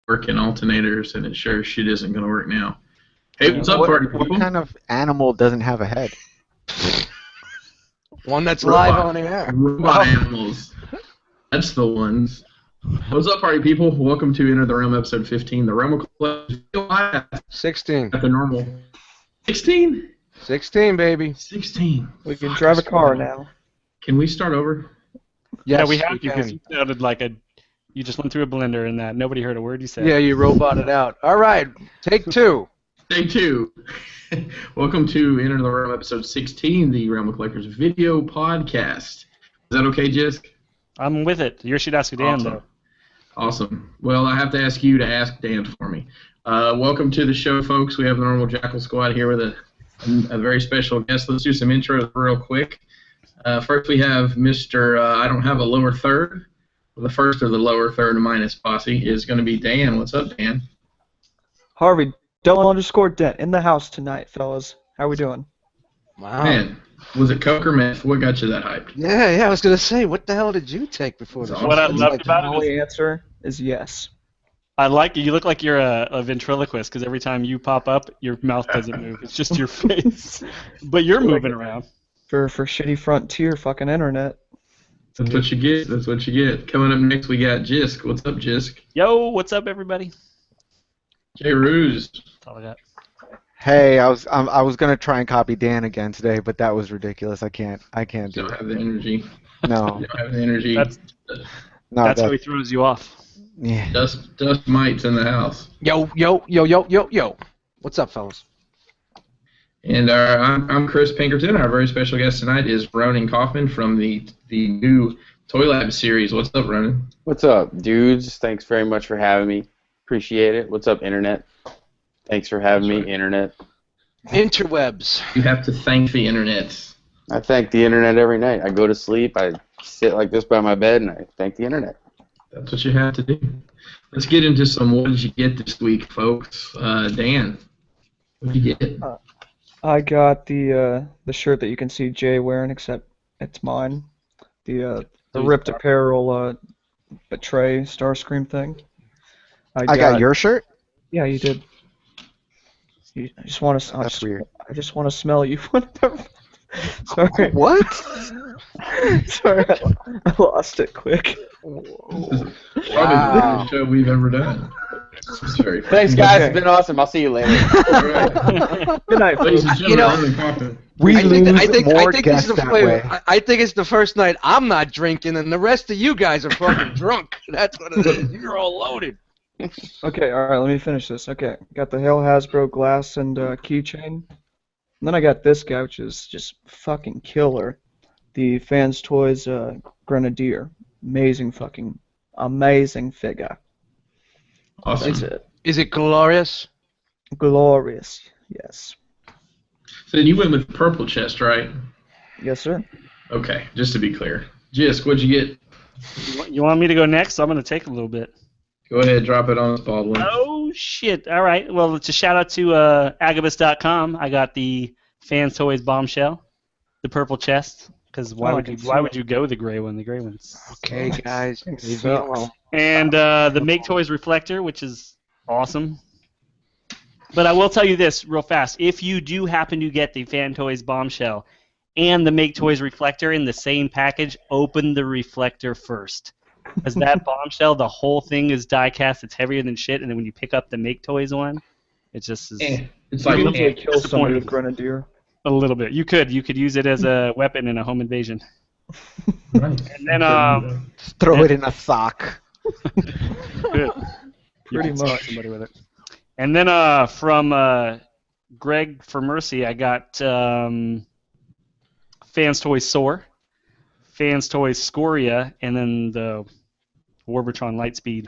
working alternators, and it sure shit isn't going to work now. Hey, what's up, party people? What kind of animal doesn't have a head? One that's live on air. Robot animals. That's the ones. What's up, party people? Welcome to Enter the Realm episode 15. The Realm Club 16. At the normal. 16? 16, baby. 16. We can drive a car now. Can we start over? Yes, yeah, we have to can. because you sounded like you just went through a blender and that nobody heard a word you said. Yeah, you roboted out. All right, take two. Take two. Welcome to Enter the Realm episode 16, the Realm of Collectors video podcast. Is that okay, Jisk? I'm with it. You should ask Dan, though. Awesome. Well, I have to ask you to ask Dan for me. Welcome to the show, folks. We have the normal Jackal Squad here with a very special guest. Let's do some intros real quick. First, we have Mr. I don't have a lower third. The first of the lower third minus posse is going to be Dan. What's up, Dan? Harvey, _dent in the house tonight, fellas. How we doing? Wow. Man, was it Coke or meth? What got you that hyped? Yeah, I was going to say, what the hell did you take before this? What I loved about The it only answer is yes. I like you. You look like you're a ventriloquist because every time you pop up, your mouth doesn't move. It's just your face. But you're moving around. For shitty frontier fucking internet. That's what you get. That's what you get. Coming up next, we got Jisk. What's up, Jisk? Yo, what's up, everybody? Jay Ruse. That's all I got. Hey, I was gonna try and copy Dan again today, but that was ridiculous. I can't do Don't it. have the energy. No, You don't have the energy. That's how he throws you off. yeah. Dust mites in the house. Yo. What's up, fellas? And I'm Chris Pinkerton. Our very special guest tonight is Ronen Kauffman from the new ToyLab series. What's up, Ronen? What's up, dudes? Thanks very much for having me. Appreciate it. What's up, Internet? Thanks for having me, Internet. Interwebs. You have to thank the internet. I thank the Internet every night. I go to sleep, I sit like this by my bed, and I thank the Internet. That's what you have to do. Let's get into some what did you get this week, folks. Dan, what did you get? I got the shirt that you can see Jay wearing, except it's mine. The ripped apparel Betray Starscream thing. I got your shirt. Yeah, you did. I just want to. That's weird. I just want to smell you. Sorry. What? Sorry, I lost it quick. This is probably the biggest show we've ever done. Sorry. Thanks, guys. It's been awesome. I'll see you later. All right. Good night, Ladies folks. and gentlemen, Ronen Kauffman. We lose more this guests is the that way. I think it's the first night I'm not drinking, and the rest of you guys are fucking drunk. That's what it is. You're all loaded. Okay, alright, let me finish this. Okay, got the Hell Hasbro glass and keychain. And then I got this guy, which is just fucking killer. The Fans Toys Grenadier. Amazing figure. Awesome. That's it. Is it glorious? Glorious, yes. So you went with purple chest, right? Yes, sir. Okay, just to be clear. Jisk, what'd you get? You want me to go next? I'm going to take a little bit. Go ahead, drop it on us, Baldwin. Oh, shit. All right. Well, it's a shout-out to Agabus.com. I got the Fans Toys Bombshell, the purple chest, because why would you go the gray one? The gray one's... Okay, guys. Leave me Sucks. alone. And the Make Toys Reflector, which is awesome. But I will tell you this real fast. If you do happen to get the Fan Toys Bombshell and the Make Toys Reflector in the same package, open the reflector first. Because that Bombshell, the whole thing is die-cast. It's heavier than shit. And then when you pick up the Make Toys one, it just is It's You like can usually kill somebody disappointing. with Grenadier. A little bit. You could use it as a weapon in a home invasion. Right. And then Throw it in a sock. good. Pretty You can smack much. somebody with it. And then from Greg for Mercy, I got Fans Toys Soar, Fans Toys Scoria, and then the Warbotron Lightspeed.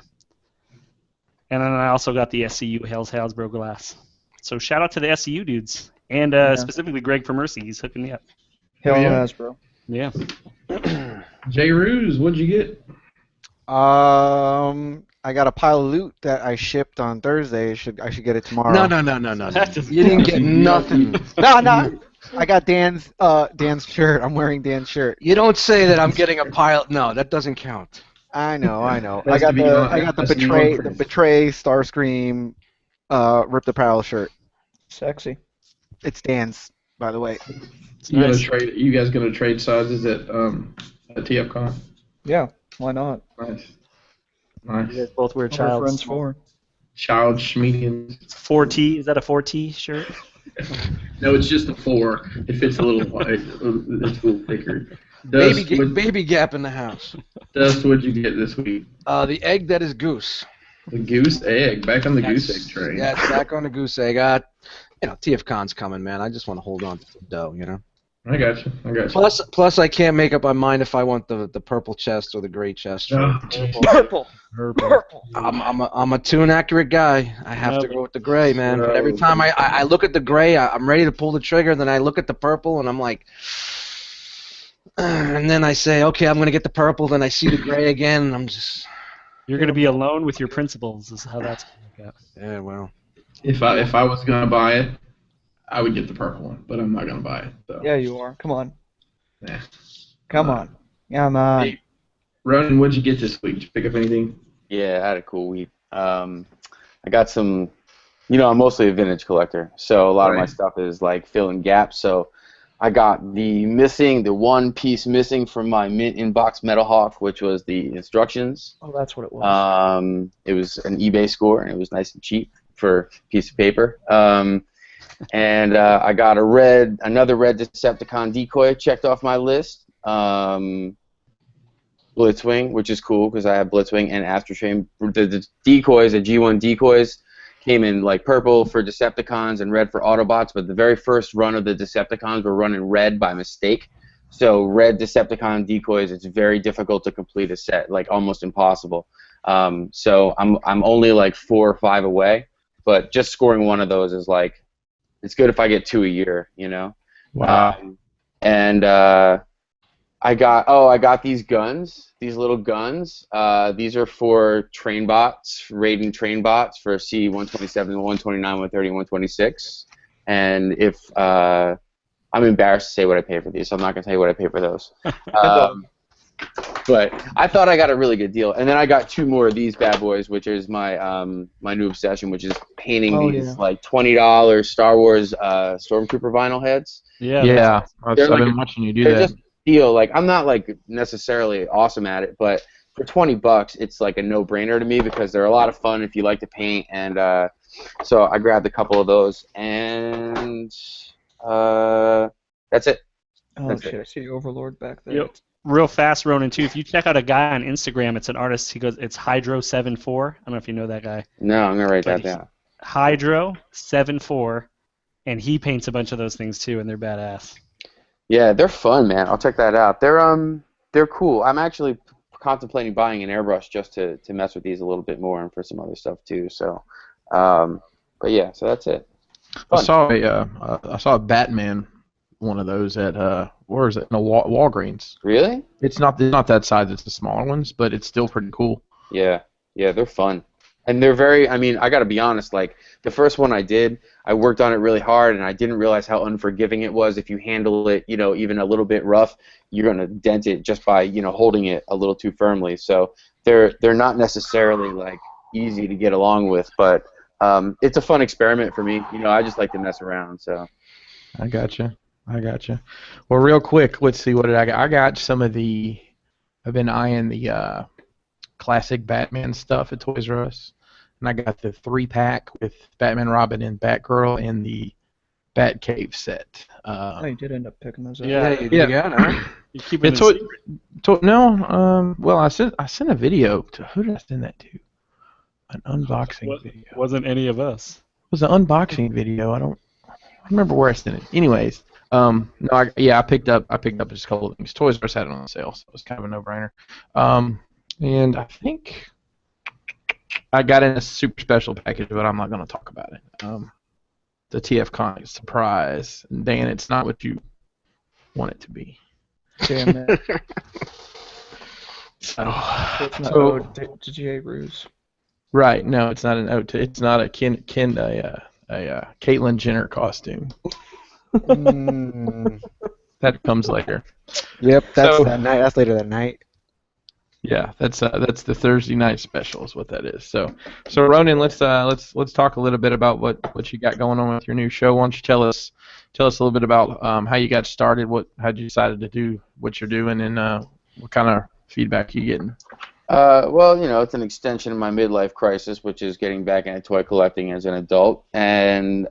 And then I also got the SCU Hell's Hasbro glass. So shout out to the SCU dudes, and specifically Greg for Mercy. He's hooking me up. Hell Yeah. Hasbro. Yeah. Jay Ruse, what'd you get? I got a pile of loot that I shipped on Thursday. I should get it tomorrow. No. You didn't get nothing. No. I got Dan's shirt. I'm wearing Dan's shirt. You don't say that I'm getting a pile. No, that doesn't count. I know. I Has to got be the on. I got the has to be on for- betray Starscream, Rip the Apparel shirt. Sexy. It stands, by the way. It's You gonna nice. trade? You guys gonna trade sizes at TFCon? Yeah, why not? Nice, You nice. guys both wear What are child. friends for? Child schmedians. It's 4T. Is that a 4T shirt? No, it's just a 4. It fits a little. It's a little thicker. Baby gap in the house. Dust, what'd you get this week? The egg that is goose. The goose egg. Back on the Yes. goose egg train. Yeah, it's back on the goose egg. TFCon's coming, man. I just want to hold on to the dough, you know. I got you. Plus, I can't make up my mind if I want the purple chest or the gray chest. Oh, geez. Purple. I'm a tune accurate guy. I have to Yep. go with the gray, man. But every time I look at the gray, I'm ready to pull the trigger. Then I look at the purple, and I'm like, and then I say, okay, I'm gonna get the purple. Then I see the gray again, and I'm just, You're going to be alone with your principles, is how that's going to go. yeah, well. If I was gonna buy it, I would get the purple one, but I'm not gonna buy it. So. Yeah, you are. Come on. Nah. Come on. Come on. Hey, Ronen, what'd you get this week? Did you pick up anything? Yeah, I had a cool week. I got some, I'm mostly a vintage collector, so a lot of my Right. stuff is like filling gaps. So I got the one piece missing from my mint inbox Metal Hawk, which was the instructions. Oh, that's what it was. It was an eBay score, and it was nice and cheap for a piece of paper. And I got another red Decepticon decoy checked off my list. Blitzwing, which is cool because I have Blitzwing and Astrotrain. The decoys, the G1 decoys, came in like purple for Decepticons and red for Autobots, but the very first run of the Decepticons were running red by mistake. So red Decepticon decoys, it's very difficult to complete a set, like almost impossible. So I'm only like 4 or 5 away, but just scoring one of those is like, it's good if I get 2 a year, you know. Wow. And I got these guns, these little guns. These are for train bots, raiding train bots for C-127, 129, 130, 126. And if I'm embarrassed to say what I pay for these, so I'm not gonna tell you what I pay for those. But I thought I got a really good deal, and then I got 2 more of these bad boys, which is my my new obsession, which is painting these like $20 Star Wars Stormtrooper vinyl heads. Yeah. I've They're like been watching you do They're that. just feel like I'm not like necessarily awesome at it, but for $20, it's like a no-brainer to me because they're a lot of fun if you like to paint, and so I grabbed a couple of those, and that's it. Oh, That's shit. it. I see Overlord back there. Yep. Real fast, Ronan, too. If you check out a guy on Instagram, it's an artist. He goes, it's Hydro74. I don't know if you know that guy. No, I'm gonna write that But down. Hydro74, and he paints a bunch of those things too, and they're badass. Yeah, they're fun, man. I'll check that out. They're cool. I'm actually contemplating buying an airbrush just to mess with these a little bit more and for some other stuff too. So, but yeah, so that's it. I saw a Batman one of those at where is it? No, Walgreens. Really? It's not that size. It's the smaller ones, but it's still pretty cool. Yeah, they're fun. And they're very, I mean, I got to be honest, like, the first one I did, I worked on it really hard, and I didn't realize how unforgiving it was. If you handle it, even a little bit rough, you're going to dent it just by, holding it a little too firmly. So they're not necessarily, like, easy to get along with, but it's a fun experiment for me. I just like to mess around, so. I gotcha. Well, real quick, let's see, what did I got? I got some of I've been eyeing the classic Batman stuff at Toys R Us, and I got the 3-pack with Batman, Robin, and Batgirl, and the Batcave set. Oh, you did end up picking those up. Yeah. You got it, huh? You keep it No, well, I sent a video to, who did I send that to? An unboxing video. Wasn't any of us. It was an unboxing video. I don't remember where I sent it. Anyways, no, I picked up just a couple of things. Toys R Us had it on sale, so it was kind of a no-brainer. And I think I got in a super special package, but I'm not going to talk about it. The TFCon surprise. And Dan, it's not what you want it to be. Damn it. So, It's not owed to J. Ruse. right, no, it's not it's not a Caitlyn Jenner costume. That comes later. Yep, that's So- that night. That's later that night. Yeah, that's the Thursday night special is what that is. So Ronen, let's talk a little bit about what you got going on with your new show. Why don't you tell us a little bit about how you got started, how you decided to do what you're doing, and what kind of feedback you getting? Well, it's an extension of my midlife crisis, which is getting back into toy collecting as an adult, and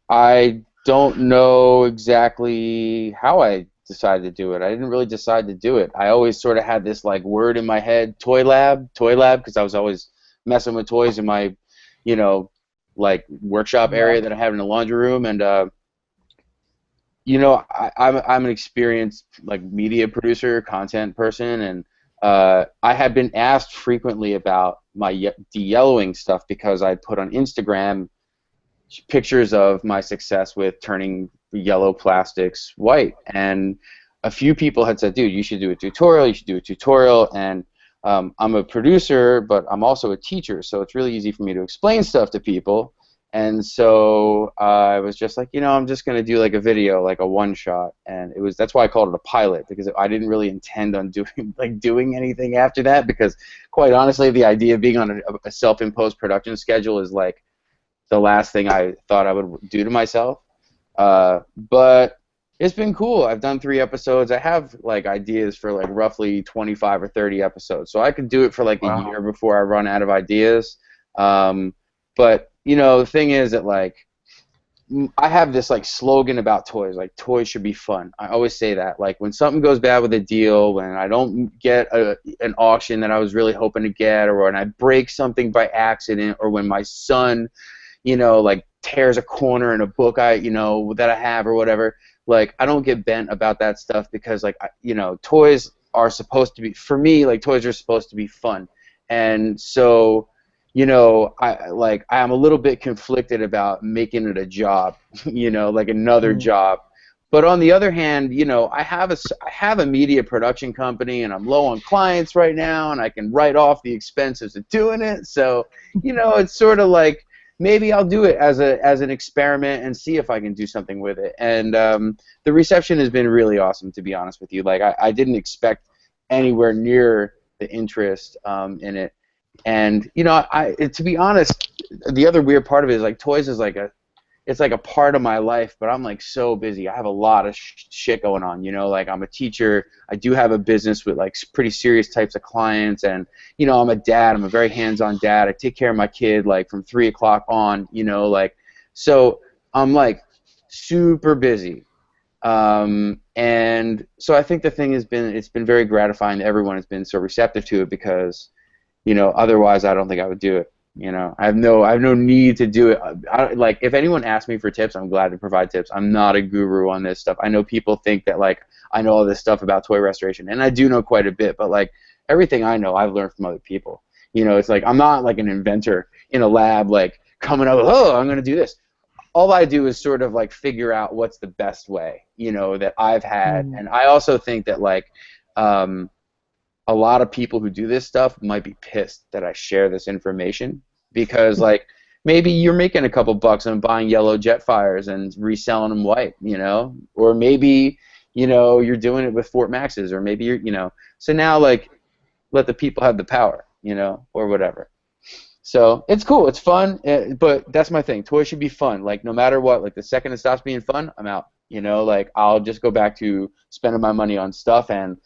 I don't know exactly how I decided to do it. I didn't really decide to do it. I always sort of had this like word in my head, ToyLab, because I was always messing with toys in my, like workshop area that I have in the laundry room, and I'm an experienced like media producer, content person, and I had been asked frequently about my de-yellowing stuff because I put on Instagram pictures of my success with turning yellow plastics white, and a few people had said, dude, you should do a tutorial, and I'm a producer, but I'm also a teacher, so it's really easy for me to explain stuff to people. And so I was just like, I'm just going to do like a video, like a one-shot, and that's why I called it a pilot, because I didn't really intend on doing anything after that, because quite honestly, the idea of being on a self-imposed production schedule is like the last thing I thought I would do to myself. But it's been cool. I've done 3 episodes. I have like ideas for like roughly 25 or 30 episodes, so I could do it for like a year before I run out of ideas. But the thing is that like I have this like slogan about toys, like toys should be fun. I always say that. Like when something goes bad with a deal, when I don't get an auction that I was really hoping to get, or when I break something by accident, or when my son like tears a corner in a book that I have or whatever, like I don't get bent about that stuff, because like toys are supposed to be, for me, like toys are supposed to be fun. And so I'm a little bit conflicted about making it a job, like another job. But on the other hand, I have a media production company, and I'm low on clients right now, and I can write off the expenses of doing it. So, it's sort of like maybe I'll do it as an experiment and see if I can do something with it. And the reception has been really awesome, to be honest with you. Like I didn't expect anywhere near the interest in it. And to be honest, the other weird part of it is like toys is like it's like a part of my life, but I'm like so busy. I have a lot of shit going on, like I'm a teacher. I do have a business with like pretty serious types of clients, and I'm a dad. I'm a very hands-on dad. I take care of my kid like from 3 o'clock on, like, so I'm like super busy. And so I think the thing has been, it's been very gratifying that everyone has been so receptive to it, because otherwise I don't think I would do it. I have no need to do it. Like if anyone asks me for tips, I'm glad to provide tips. I'm not a guru on this stuff. I know people think that like I know all this stuff about toy restoration, and I do know quite a bit, but like everything I know I've learned from other people. It's like I'm not like an inventor in a lab like coming up with, oh, I'm going to do this. All I do is sort of like figure out what's the best way, that I've had. And I also think that like a lot of people who do this stuff might be pissed that I share this information, because like maybe you're making a couple bucks on buying yellow Jetfires and reselling them white, or maybe you're doing it with Fort Maxes, or maybe you're so now like let the people have the power, or whatever. So it's cool, it's fun, but that's my thing. Toys should be fun. Like no matter what, like the second it stops being fun, I'm out. Like I'll just go back to spending my money on stuff, and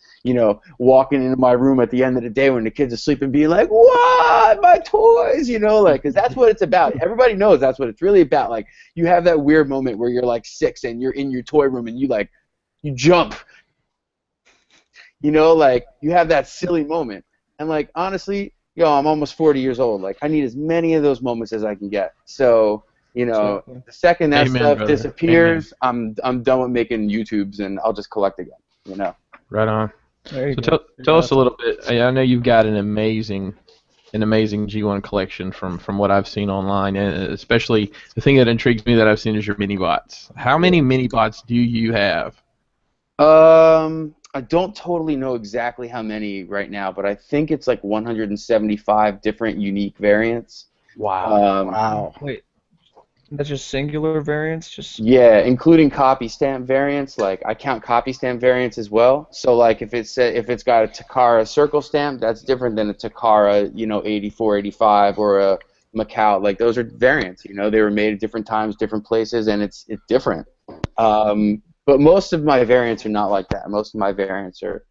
walking into my room at the end of the day when the kids are asleep and being like, what, my toys, like, because that's what it's about. Everybody knows that's what it's really about. Like you have that weird moment where you're like 6 and you're in your toy room and you jump, like you have that silly moment. And like honestly, I'm almost 40 years old. Like I need as many of those moments as I can get. So the second that Amen, stuff brother. disappears, I'm done with making YouTubes, and I'll just collect again. Right on. There you So go. tell us a little bit. I know you've got an amazing G1 collection from what I've seen online, and especially the thing that intrigues me that I've seen is your mini bots. How many mini bots do you have? I don't totally know exactly how many right now, but I think it's like 175 different unique variants. Wow. Wow. Wait. That's just singular variants. Just Yeah, including copy stamp variants. Like I count copy stamp variants as well. So like if it's got a Takara circle stamp, that's different than a Takara, 84, 85, or a Macau. Like those are variants. They were made at different times, different places, and it's different. But most of my variants are not like that. Most of my variants are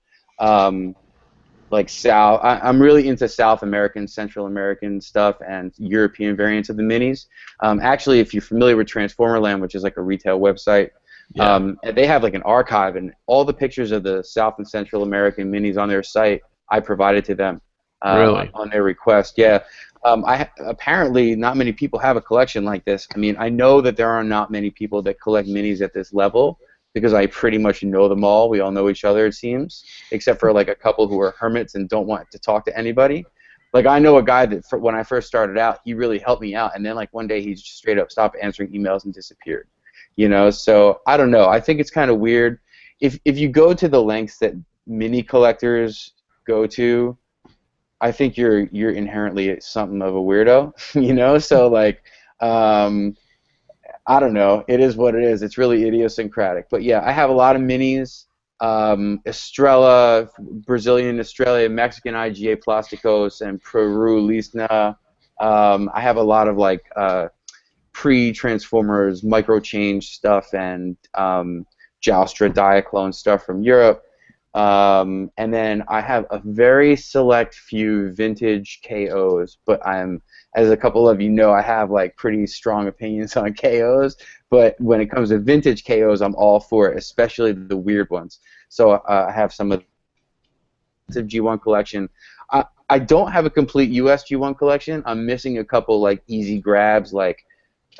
like South. I'm really into South American, Central American stuff, and European variants of the minis. Actually, if you're familiar with Transformerland, which is like a retail website, they have like an archive, and all the pictures of the South and Central American minis on their site, I provided to them Really? on their request. Yeah. Apparently, not many people have a collection like this. I mean, I know that there are not many people that collect minis at this level, because I pretty much know them all. We all know each other, it seems, except for like a couple who are hermits and don't want to talk to anybody. Like I know a guy that when I first started out, he really helped me out, and then like one day he just straight up stopped answering emails and disappeared. So I don't know. I think it's kind of weird. If you go to the lengths that mini collectors go to, I think you're inherently something of a weirdo. So like. I don't know. It is what it is. It's really idiosyncratic. But yeah, I have a lot of minis. Estrella, Brazilian Estrella, Mexican IGA Plásticos, and Peru Lisna. I have a lot of like pre-Transformers micro change stuff and Joustra Diaclone stuff from Europe. And then I have a very select few vintage KOs, but as a couple of you know, I have like pretty strong opinions on KOs, but when it comes to vintage KOs, I'm all for it, especially the weird ones. So I have some of the G1 collection. I don't have a complete US G1 collection. I'm missing a couple like easy grabs. Like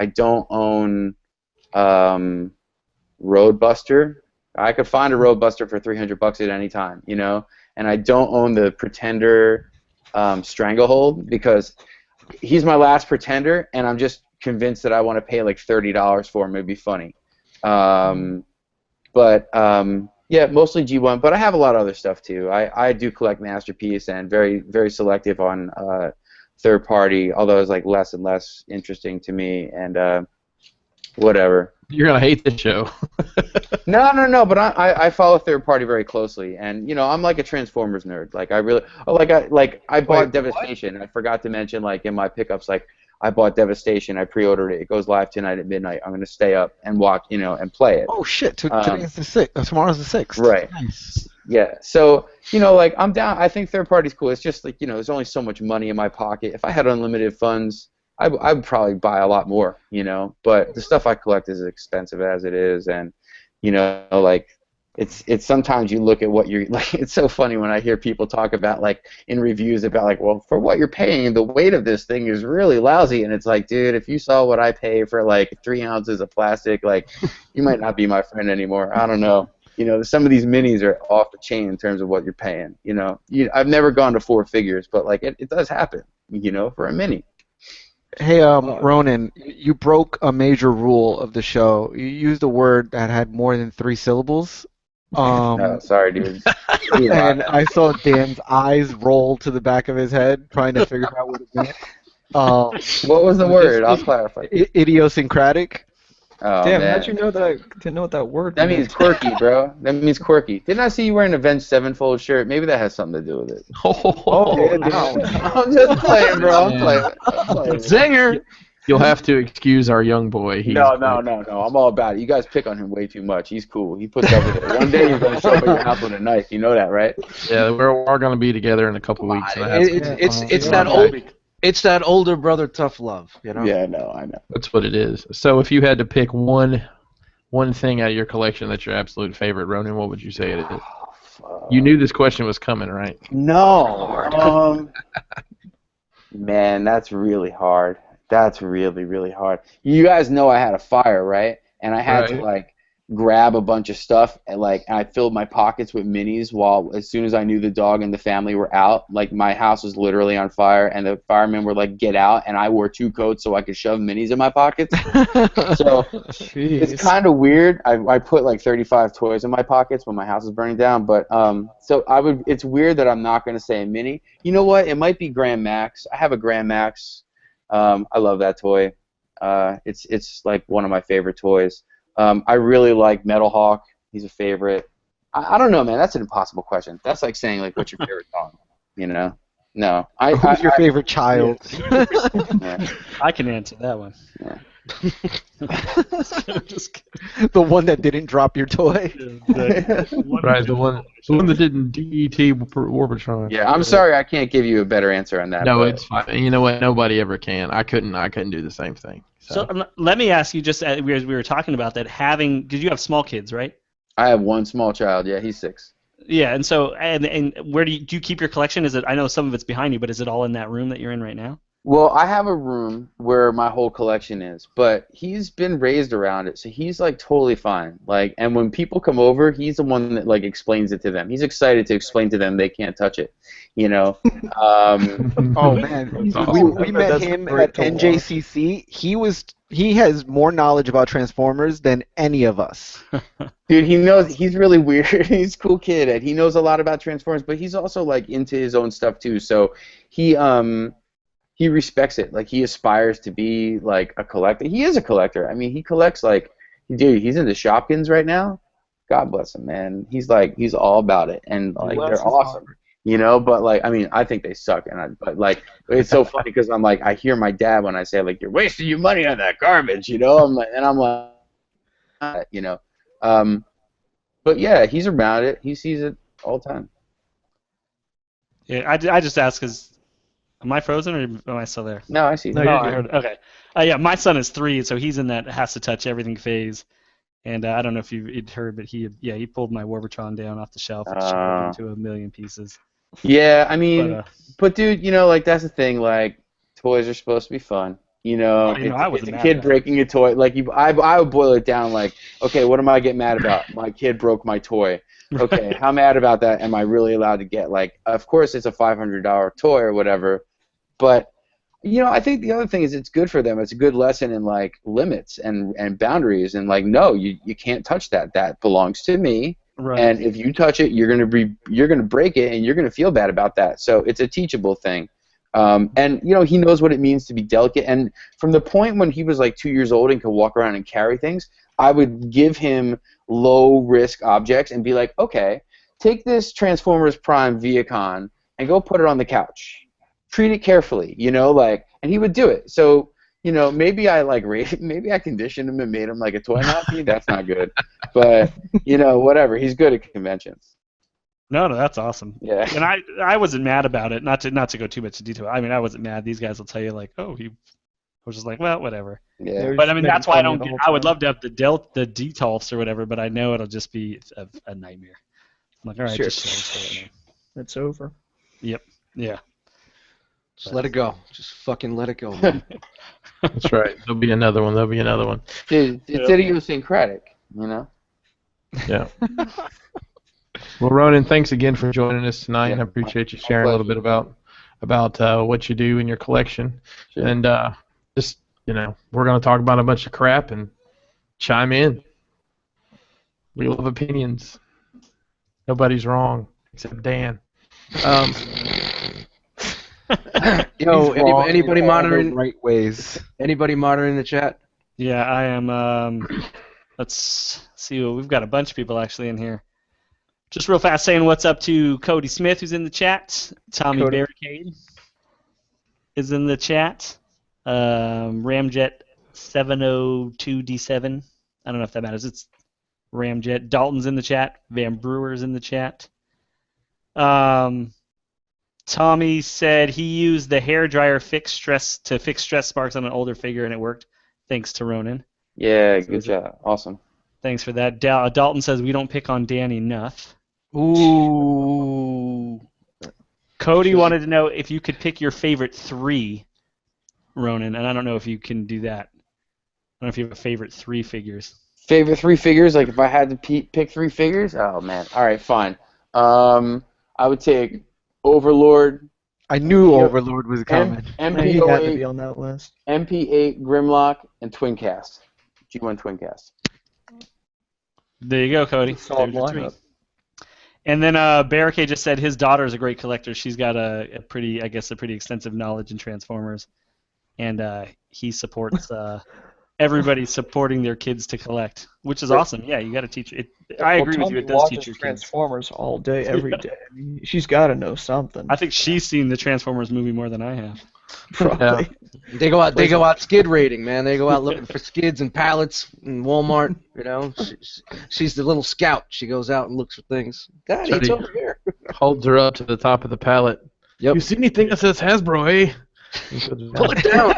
I don't own Roadbuster. I could find a Roadbuster for $300 at any time, and I don't own the Pretender Stranglehold because he's my last Pretender, and I'm just convinced that I want to pay like $30 for him. It'd be funny. Yeah, mostly G1, but I have a lot of other stuff too. I do collect Masterpiece and very, very selective on third party, although it's like less and less interesting to me, and whatever. You're gonna hate this show. No, but I follow third party very closely, and I'm like a Transformers nerd. Like I really, I bought Devastation. I forgot to mention, like in my pickups, like I bought Devastation. I pre-ordered it. It goes live tonight at midnight. I'm gonna stay up and watch, and play it. Oh shit! Today's the 6th. Tomorrow's the 6th. Right. Nice. Yeah. So like I'm down. I think third party's cool. It's just like there's only so much money in my pocket. If I had unlimited funds, I would probably buy a lot more. But the stuff I collect is as expensive as it is, and like it's sometimes you look at what you're like. It's so funny when I hear people talk about like in reviews about like, well, for what you're paying, the weight of this thing is really lousy, and it's like, dude, if you saw what I pay for like 3 ounces of plastic, like you might not be my friend anymore. I don't know. Some of these minis are off the chain in terms of what you're paying. I've never gone to 4 figures, but like it does happen. For a mini. Hey, Ronen, you broke a major rule of the show. You used a word that had more than 3 syllables. Sorry, dude. And I saw Dan's eyes roll to the back of his head, trying to figure out what it meant. What was the word? I'll clarify. Idiosyncratic. Oh, damn, man. how'd you know that? I didn't know what that word That meant. means quirky, bro. That means quirky. Didn't I see you wearing an Avenged Sevenfold shirt? Maybe that has something to do with it. I'm just playing, bro. I'm playing. Zinger! You'll have to excuse our young boy. No. I'm all about it. You guys pick on him way too much. He's cool. He puts up with it. One day you're going to show up at your house with a knife. You know that, right? Yeah, we're going to be together in a couple weeks. And I have It's that older brother tough love, Yeah, no, I know. That's what it is. So if you had to pick one thing out of your collection that's your absolute favorite, Ronen, what would you say it is? You knew this question was coming, right? No. Man, that's really hard. That's really, really hard. You guys know I had a fire, right? And I had to like grab a bunch of stuff and I filled my pockets with minis as soon as I knew the dog and the family were out. Like my house was literally on fire and the firemen were like, get out, and I wore 2 coats so I could shove minis in my pockets. So it's kind of weird. I put like 35 toys in my pockets when my house was burning down, but it's weird that I'm not going to say a mini. You know what? It might be Grand Max. I have a Grand Max. I love that toy. It's like one of my favorite toys. I really like Metal Hawk. He's a favorite. I don't know, man. That's an impossible question. That's like saying like, what's your favorite song? You know? No. Who's your favorite child? Yeah. I can answer that one. Yeah. Just The one that didn't drop your toy. Right, the one that didn't DET Warbitron. Yeah, I'm sorry I can't give you a better answer on that. No, but it's fine. You know what? Nobody ever can. I couldn't do the same thing. So let me ask you, just as we were talking about that, did you have small kids, right? I have one small child. Yeah, he's 6. Yeah, and so and where do you keep your collection? Is it, I know some of it's behind you, but is it all in that room that you're in right now? Well, I have a room where my whole collection is, but he's been raised around it, so he's like totally fine. Like, and when people come over, he's the one that like explains it to them. He's excited to explain to them they can't touch it, you know. Oh man, we met him at NJCC. He has more knowledge about Transformers than any of us. Dude, he knows. He's really weird. He's a cool kid, and he knows a lot about Transformers, but he's also like into his own stuff too. So he respects it. Like, he aspires to be like a collector. He is a collector. I mean, he collects like, dude, he's into Shopkins right now. God bless him, man. He's all about it, and like they're awesome. You know, but like, I mean, I think they suck, but like, it's so funny because I'm like, I hear my dad when I say like, you're wasting your money on that garbage, you know. I'm like, you know, but yeah, he's around it. He sees it all the time. Yeah, I just asked because, am I frozen or am I still there? No, I see. No, I heard. Okay. Yeah, my son is 3, so he's in that has to touch everything phase. And I don't know if you'd heard, but he pulled my Warbitron down off the shelf and shattered it into a million pieces. Yeah, I mean, but dude, you know, like, that's the thing. Like, toys are supposed to be fun. You know, it's a kid breaking a toy. Like, I would boil it down like, okay, what am I getting mad about? My kid broke my toy. Okay, how mad about that am I really allowed to get? Like, of course it's a $500 toy or whatever, but you know, I think the other thing is it's good for them. It's a good lesson in like limits and boundaries, and like, no, you can't touch that. That belongs to me. Right. And if you touch it, you're gonna break it, and you're gonna feel bad about that. So it's a teachable thing. And you know, he knows what it means to be delicate. And from the point when he was like 2 years old and could walk around and carry things, I would give him low risk objects and be like, okay, take this Transformers Prime Viacon and go put it on the couch. Treat it carefully, you know, like, and he would do it. So, you know, maybe I conditioned him and made him like a toy Nazi. That's not good, but you know, whatever. He's good at conventions. No, that's awesome. Yeah. And I wasn't mad about it. Not to go too much into detail. I mean, I wasn't mad. These guys will tell you like, oh, I was just like, well, whatever. Yeah. But I mean, that's why I would love to have the Detolfs or whatever, but I know it'll just be a nightmare. I'm like, all right, Sure. just show it. It's over. Yep. Yeah. Just let it go. Just fucking let it go, man. That's right. There'll be another one. Dude, it's idiosyncratic, you know? Yeah. Well, Ronen, thanks again for joining us tonight. Yeah, I appreciate you sharing a little bit about what you do in your collection. Sure. And just, you know, we're going to talk about a bunch of crap and chime in. We love opinions. Nobody's wrong except Dan. Yo, anybody monitoring right ways? Anybody monitoring the chat? Yeah, I am. Let's see. We've got a bunch of people actually in here. Just real fast saying what's up to Cody Smith, who's in the chat. Tommy Cody. Barricade is in the chat. Ramjet 702D7. I don't know if that matters. It's Ramjet. Dalton's in the chat. Van Brewer's in the chat. Tommy said he used the hairdryer to fix stress sparks on an older figure, and it worked. Thanks to Ronen. Yeah, good job. Awesome. Thanks for that. Dalton says we don't pick on Dan enough. Ooh. Cody wanted to know if you could pick your favorite 3, Ronen, and I don't know if you can do that. I don't know if you have a favorite 3 figures. Favorite 3 figures? Like, if I had to pick 3 figures? Oh, man. All right, fine. I would take Overlord. I knew Overlord was coming. He had to be MP08, on that list. MP8 Grimlock, and Twincast. G1 Twincast. There you go, Cody. Solid There's your 3. lineup. And then Barricade just said his daughter is a great collector. She's got a pretty extensive knowledge in Transformers, and he supports everybody supporting their kids to collect, which is awesome. Yeah, you got to teach it. I agree with you. It does teach your kids. Transformers all day, every day. I mean, she's got to know something. I think she's seen the Transformers movie more than I have. Probably. Yeah. They go out skid raiding, man. They go out looking for skids and pallets in Walmart. You know, she's the little scout. She goes out and looks for things. Daddy, it's over here. Holds her up to the top of the pallet. Yep. You see anything that says Hasbro, eh? Pull it down.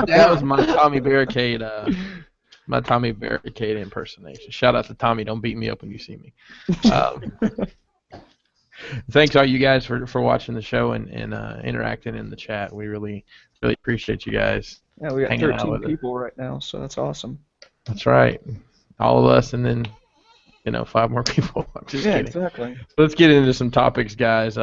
That was my Tommy Barricade. My Tommy Barricade impersonation. Shout out to Tommy. Don't beat me up when you see me. Thanks all you guys for watching the show and interacting in the chat. We really appreciate you guys. Yeah, we got hanging out 13 with people right now, so that's awesome. That's right. All of us, and then 5 more people. I'm just kidding. Exactly. So let's get into some topics, guys.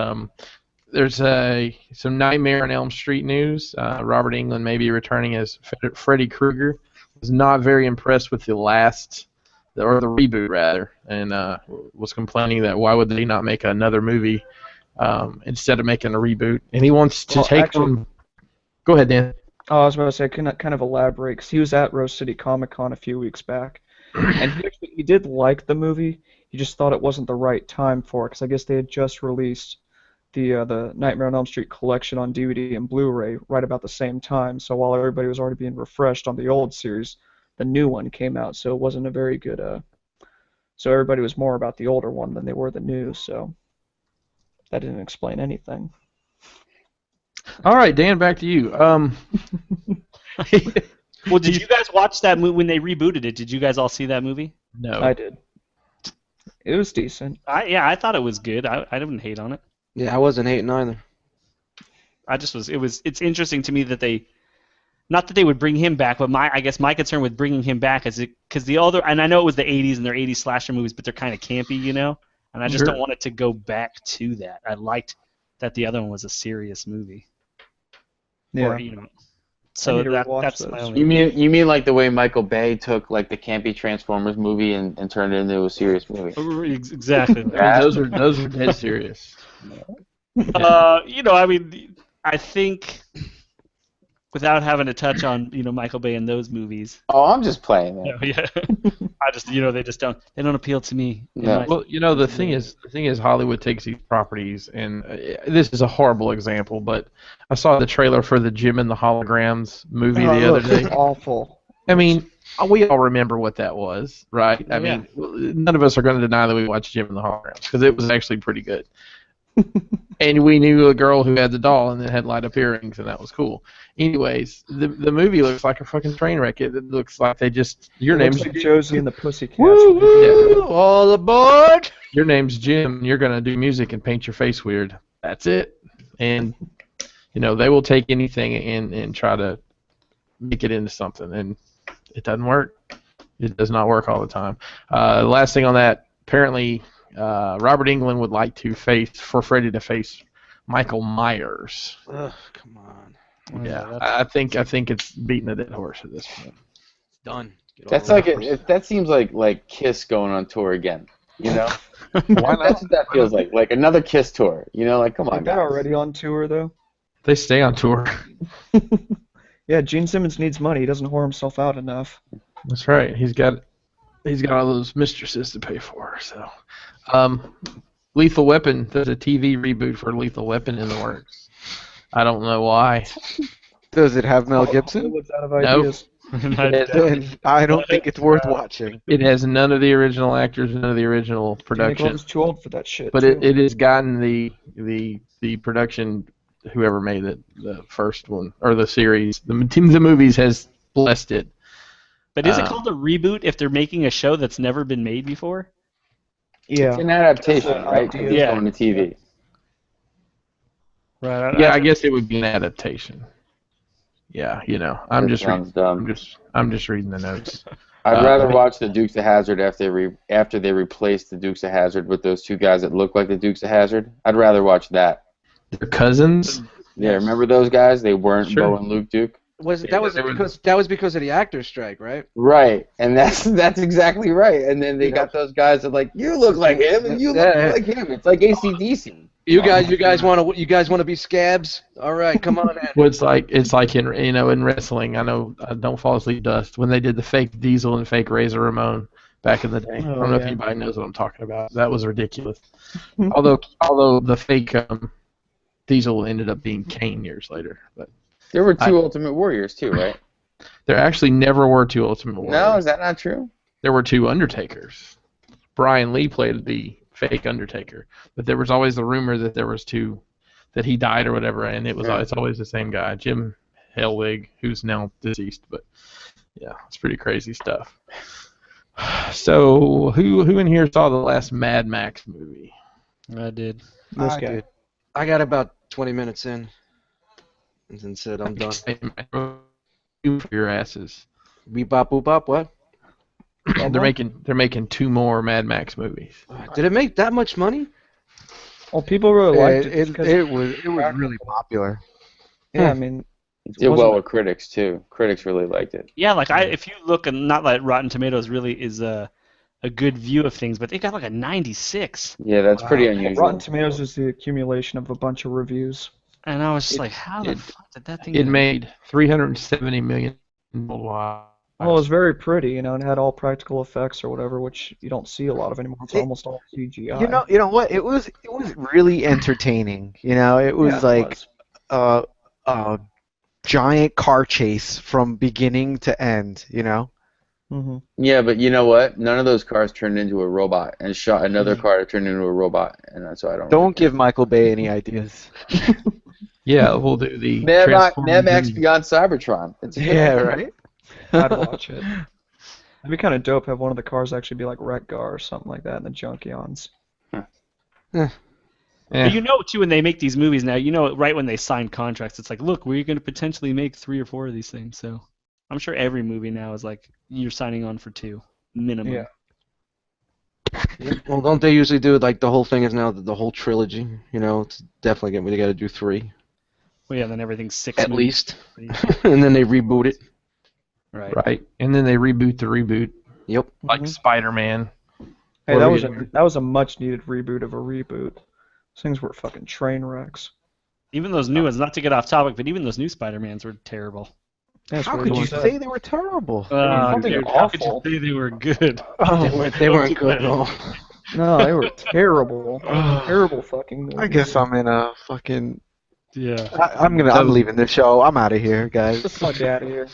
There's some Nightmare on Elm Street news. Robert Englund may be returning as Freddy Krueger. Was not very impressed with the reboot rather, and was complaining that why would they not make another movie instead of making a reboot? And he wants to take. Go ahead, Dan. Oh, I was about to say, I can kind of elaborate, because he was at Rose City Comic Con a few weeks back, and he did like the movie. He just thought it wasn't the right time for it, because I guess they had just released the Nightmare on Elm Street collection on DVD and Blu-ray right about the same time. So while everybody was already being refreshed on the old series, the new one came out. So it wasn't a very good. So everybody was more about the older one than they were the new. So that didn't explain anything. All right, Dan, back to you. Well, did you guys watch that movie when they rebooted it? Did you guys all see that movie? No. I did. It was decent. I thought it was good. I didn't hate on it. Yeah, I wasn't hating either. It's interesting to me that not that they would bring him back, but I guess my concern with bringing him back is because and I know it was the 80s and they're 80s slasher movies, but they're kind of campy, and I just don't want it to go back to that. I liked that the other one was a serious movie. Yeah. So that's my only. You mean like the way Michael Bay took like the campy Transformers movie and turned it into a serious movie? Exactly. Those are dead serious. I think without having to touch on Michael Bay in those movies. Oh, I'm just playing, man. Yeah. I just they don't appeal to me. No. Well, the thing is Hollywood takes these properties, and this is a horrible example, but I saw the trailer for the Jim and the Holograms movie the other day. Awful. I mean, we all remember what that was, right? I mean, none of us are going to deny that we watched Jim and the Holograms because it was actually pretty good. And we knew a girl who had the doll and it had light up earrings, and that was cool. Anyways, the movie looks like a fucking train wreck. It looks like they just looks like Josie and the Pussycats. Woo! All aboard! Your name's Jim, and you're gonna do music and paint your face weird. That's it. And they will take anything and try to make it into something, and it doesn't work. It does not work all the time. Last thing on that, apparently. Robert Englund would like for Freddy to face Michael Myers. Ugh, come on. Yeah, I think it's beating a dead horse at this point. It's done. That seems like Kiss going on tour again. Why not? That's what that feels like. Like another Kiss tour. Come on. They're already on tour though. They stay on tour. Yeah, Gene Simmons needs money. He doesn't whore himself out enough. That's right. He's got all those mistresses to pay for. So. Lethal Weapon, there's a TV reboot for Lethal Weapon in the works. I don't know why. Does it have Mel Gibson? Out of ideas. Then I don't think it's worth watching. It has none of the original actors, none of the original production. I was too old for that shit. But it has gotten the production, whoever made it, the first one, or the series, the movies has blessed it. But is it called a reboot if they're making a show that's never been made before? Yeah. It's an adaptation, right? It's going to TV. Right. Yeah, I guess it would be an adaptation. Yeah, I'm just reading the notes. I'd rather watch the Dukes of Hazzard after they replaced the Dukes of Hazzard with those two guys that look like the Dukes of Hazzard. I'd rather watch that. They're cousins? Yeah, remember those guys? They weren't Bo and Luke Duke. That was because of the actors' strike, right? Right, and that's exactly right. And then they got those guys that you look like him and you look like him. It's like AC/DC. You guys want to be scabs? All right, come on in. Well, it's like in wrestling. I know Don't Fall Asleep Dust when they did the fake Diesel and fake Razor Ramon back in the day. I don't know if anybody knows what I'm talking about. That was ridiculous. although the fake Diesel ended up being Kane years later. But there were two Ultimate Warriors too, right? There actually never were two Ultimate Warriors. No, is that not true? There were two Undertakers. Brian Lee played the fake Undertaker, but there was always the rumor that there was two, that he died or whatever, and it's always the same guy, Jim Hellwig, who's now deceased. But yeah, it's pretty crazy stuff. So who in here saw the last Mad Max movie? I did. I did. I got about 20 minutes in, and then said I'm done. For your asses. Beep bop boop bop. What? They're making two more Mad Max movies. Did it make that much money? Well, people really liked it. It was really popular. Yeah, I mean, it did well with critics too. Critics really liked it. Yeah, if you look, and not that Rotten Tomatoes really is a good view of things, but they got like a 96. Yeah, that's pretty unusual. Rotten Tomatoes is the accumulation of a bunch of reviews. And I was just like, how the fuck did that thing? It made $370 million worldwide. Well, it was very pretty, and had all practical effects or whatever, which you don't see a lot of anymore. It's almost all CGI. You know what? It was really entertaining. It was a giant car chase from beginning to end. Mm-hmm. Yeah, but you know what? None of those cars turned into a robot, and shot another car that turned into a robot, and that's why I don't. Don't give Michael Bay any ideas. Yeah, we'll do the Mad Max Beyond Cybertron. Right. I'd watch it. It'd be kind of dope to have one of the cars actually be like Wreck-Gar or something like that in the Junkions. Yeah. But too, when they make these movies now, right when they sign contracts, it's like, look, we're going to potentially make 3 or 4 of these things. So I'm sure every movie now is like, you're signing on for 2, minimum. Yeah. Well, don't they usually do like the whole thing is now the whole trilogy? It's definitely they got to do 3. Well, yeah, then everything's 6 at movies. least, and then they reboot it. Right, and then they reboot the reboot. Yep. Like Spider-Man. Hey, that was a much needed reboot of a reboot. Those things were fucking train wrecks. Even those new ones, not to get off topic, but even those new Spider-Mans were terrible. How could you say they were terrible? How could you say they were good? They weren't good at all. No, they were terrible. Terrible fucking movies. I guess I'm in a fucking. Yeah. I'm leaving the show. I'm out of here, guys. Fuck out of here.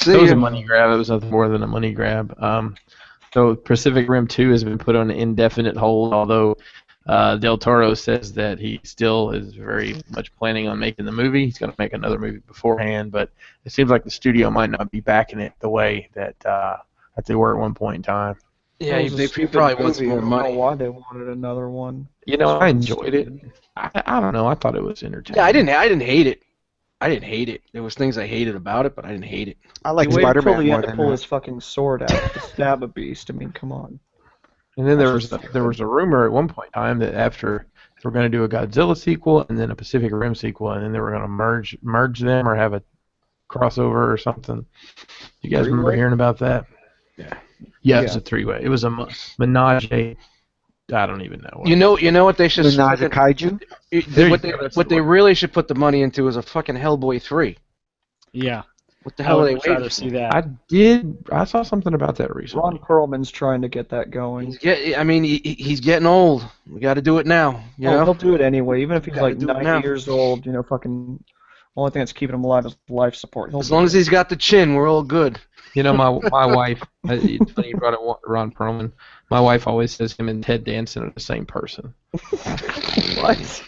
It was a money grab. It was nothing more than a money grab. So Pacific Rim 2 has been put on an indefinite hold, although Del Toro says that he still is very much planning on making the movie. He's going to make another movie beforehand, but it seems like the studio might not be backing it the way that they were at one point in time. Yeah, they probably want some more money. I don't know why they wanted another one. I enjoyed it. I don't know. I thought it was entertaining. Yeah, I didn't hate it. There was things I hated about it, but I didn't hate it. I like Spider-Man more than pull his fucking sword out to stab a beast. I mean, come on. And then there was a rumor at one point in time that after they were going to do a Godzilla sequel and then a Pacific Rim sequel, and then they were going to merge them or have a crossover or something. You guys remember hearing about that? Yeah, it was a 3-way. It was a menage. I don't even know. You know what they should. Menage a kaiju. What they really should put the money into is a fucking Hellboy 3. Yeah. What the hell are they waiting waiting to see that? I saw something about that recently. Ron Perlman's trying to get that going. He's getting old. We got to do it now. He'll do it anyway, even if he's like 90 years old. Fucking. Only thing that's keeping him alive is life support. As long as he's got the chin, we're all good. My wife. It's funny you brought up Ron Perlman. My wife always says him and Ted Danson are the same person. What?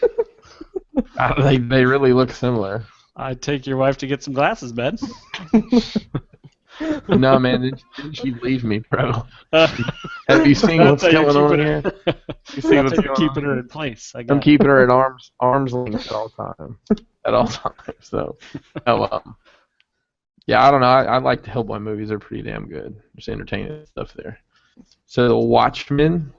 They really look similar. I'd take your wife to get some glasses, Ben. No, man, didn't she leave me, bro? Have you seen what's going on here? You see what's keeping her in place. I'm keeping her at arm's length at all times. So, yeah, I don't know. I like the Hellboy movies. They're pretty damn good. There's entertaining stuff there. So, The Watchmen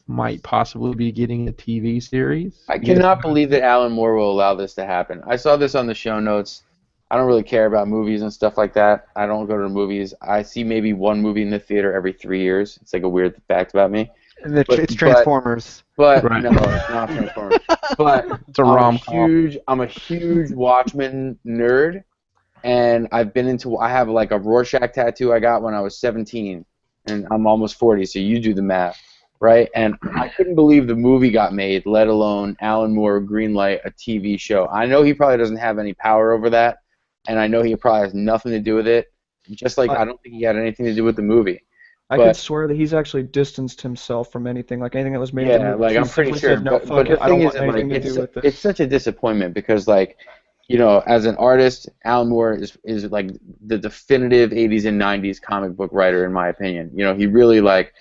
might possibly be getting a TV series. I cannot believe that Alan Moore will allow this to happen. I saw this on the show notes. I don't really care about movies and stuff like that. I don't go to the movies. I see maybe one movie in the theater every 3 years. It's like a weird fact about me. And it's Transformers. But Right. no, it's not Transformers. But It's a rom-com. I'm a huge Watchmen nerd, and I have like a Rorschach tattoo I got when I was 17, and I'm almost 40, so you do the math, right? And I couldn't believe the movie got made, let alone Alan Moore greenlight a TV show. I know he probably doesn't have any power over that, and I know he probably has nothing to do with it, just like I don't think he had anything to do with the movie. I could swear that he's actually distanced himself from anything that was made. Yeah, like I'm pretty sure. Said, no, but the thing is, like, it's such a disappointment because, like, you know, as an artist, Alan Moore is like the definitive 80s and 90s comic book writer, in my opinion. You know, he really, like,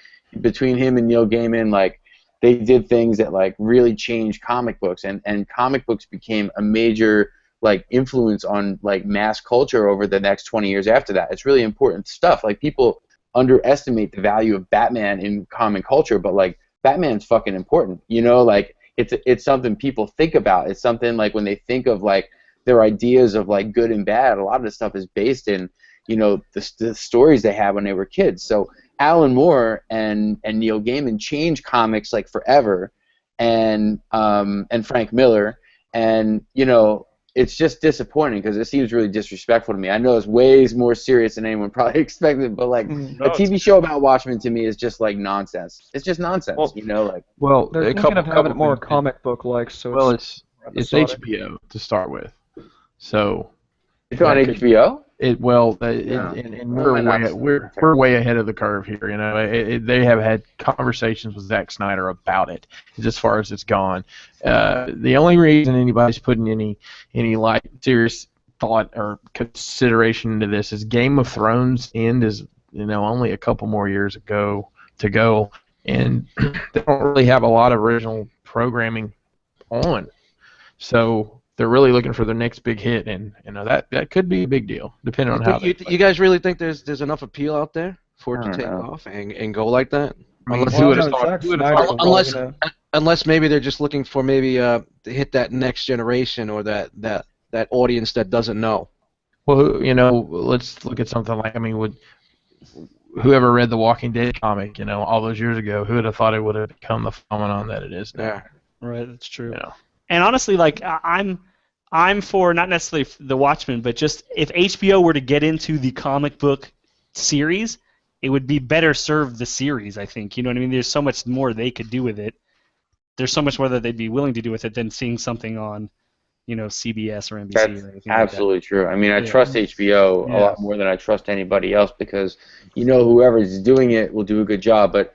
between him and Neil Gaiman, like, they did things that, like, really changed comic books, and comic books became a major, like, influence on, like, mass culture over the next 20 years after that. It's really important stuff. Like, people underestimate the value of Batman in common culture, but, like, Batman's fucking important, you know? Like, it's something people think about. It's something, like, when they think of, like, their ideas of, like, good and bad, a lot of this stuff is based in, you know, the stories they had when they were kids. So Alan Moore and Neil Gaiman changed comics, like, forever, and Frank Miller, and, you know, it's just disappointing because it seems really disrespectful to me. I know it's way more serious than anyone probably expected, but, like, a TV show about Watchmen to me is just, like, nonsense. It's just nonsense, you know, like. Well, they're thinking of having it more comic book-like, so well, it's HBO to start with, so. It's on HBO. And we're way ahead of the curve here. You know, they have had conversations with Zack Snyder about it, as far as it's gone. The only reason anybody's putting any like serious thought or consideration into this is Game of Thrones end is, you know, only a couple more years to go, and they don't really have a lot of original programming on, so. They're really looking for their next big hit, and you know that could be a big deal, depending on how. You guys really think there's enough appeal out there for it to take off and go like that? I mean, who would have thought? Unless maybe they're just looking for maybe to hit that next generation or that audience that doesn't know. Well, you know, let's look at something like, I mean, whoever read the Walking Dead comic, you know, all those years ago, who would have thought it would have become the phenomenon that it is now? Yeah, right. That's true. You know. And honestly, like, I'm for not necessarily the Watchmen, but just if HBO were to get into the comic book series, it would be better served the series, I think. You know what I mean? There's so much more they could do with it. There's so much more that they'd be willing to do with it than seeing something on, you know, CBS or NBC. That's or anything absolutely like that. true. I mean, I trust HBO a lot more than I trust anybody else because, you know, whoever's doing it will do a good job. But,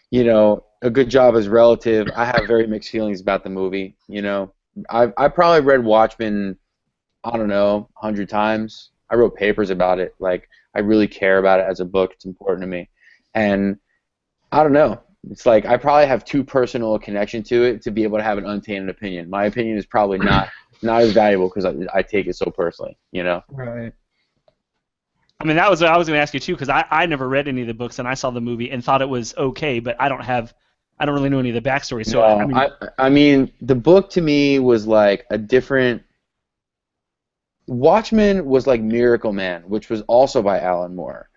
you know, a good job is relative. I have very mixed feelings about the movie, you know. I probably read Watchmen, I don't know, 100 times. I wrote papers about it. Like, I really care about it as a book. It's important to me. And I don't know. It's like I probably have too personal a connection to it to be able to have an untainted opinion. My opinion is probably not as valuable because I take it so personally, you know? Right. I mean, that was what I was going to ask you, too, because I never read any of the books, and I saw the movie and thought it was okay, but I don't really know any of the backstory. So I mean, the book to me was like a different. Watchmen was like Miracle Man, which was also by Alan Moore,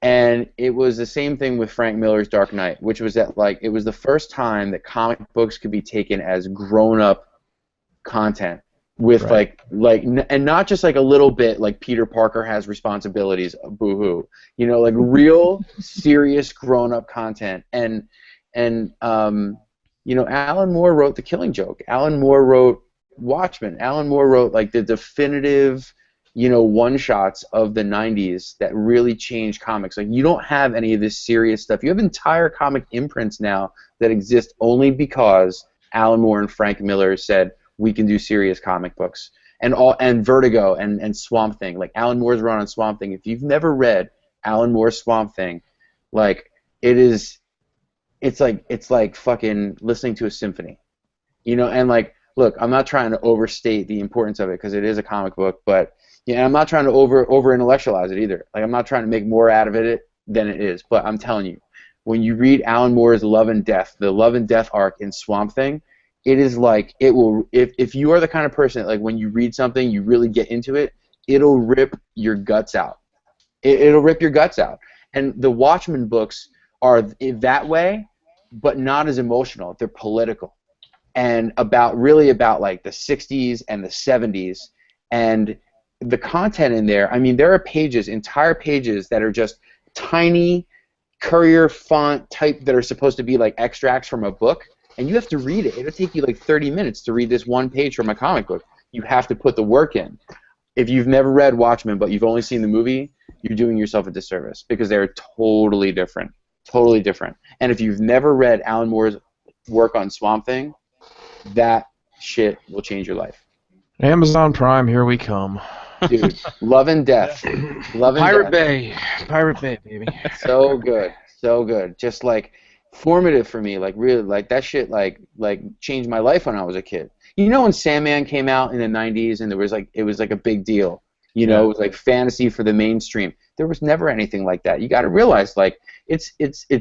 and it was the same thing with Frank Miller's Dark Knight, which was that, like, it was the first time that comic books could be taken as grown-up content with like and not just like a little bit like Peter Parker has responsibilities, boo-hoo, you know, like real serious grown-up content. And you know, Alan Moore wrote The Killing Joke. Alan Moore wrote Watchmen. Alan Moore wrote, like, the definitive, you know, one-shots of the 90s that really changed comics. Like, you don't have any of this serious stuff. You have entire comic imprints now that exist only because Alan Moore and Frank Miller said, we can do serious comic books. And Vertigo and Swamp Thing. Like, Alan Moore's run on Swamp Thing. If you've never read Alan Moore's Swamp Thing, like, it's like fucking listening to a symphony, you know. And, like, look, I'm not trying to overstate the importance of it because it is a comic book, but yeah, I'm not trying to over intellectualize it either. Like, I'm not trying to make more out of it than it is. But I'm telling you, when you read Alan Moore's Love and Death, the Love and Death arc in Swamp Thing, it is like it will. If you are the kind of person that, like, when you read something, you really get into it, it'll rip your guts out. It'll rip your guts out. And the Watchmen books are that way, but not as emotional. They're political, and really about like the 60s and the 70s, and the content in there. I mean, there are entire pages that are just tiny Courier font type that are supposed to be like extracts from a book, and you have to read it. It'll take you like 30 minutes to read this one page from a comic book. You have to put the work in. If you've never read Watchmen but you've only seen the movie, you're doing yourself a disservice because they're totally different. Totally different. And if you've never read Alan Moore's work on Swamp Thing, that shit will change your life. Amazon Prime, here we come. Dude, Love and Death. Pirate Bay, baby. So good, so good. Just like formative for me. Like really, like that shit. Like changed my life when I was a kid. You know when Sandman came out in the '90s and it was like a big deal. You know, it was like fantasy for the mainstream. There was never anything like that. You got to realize like it's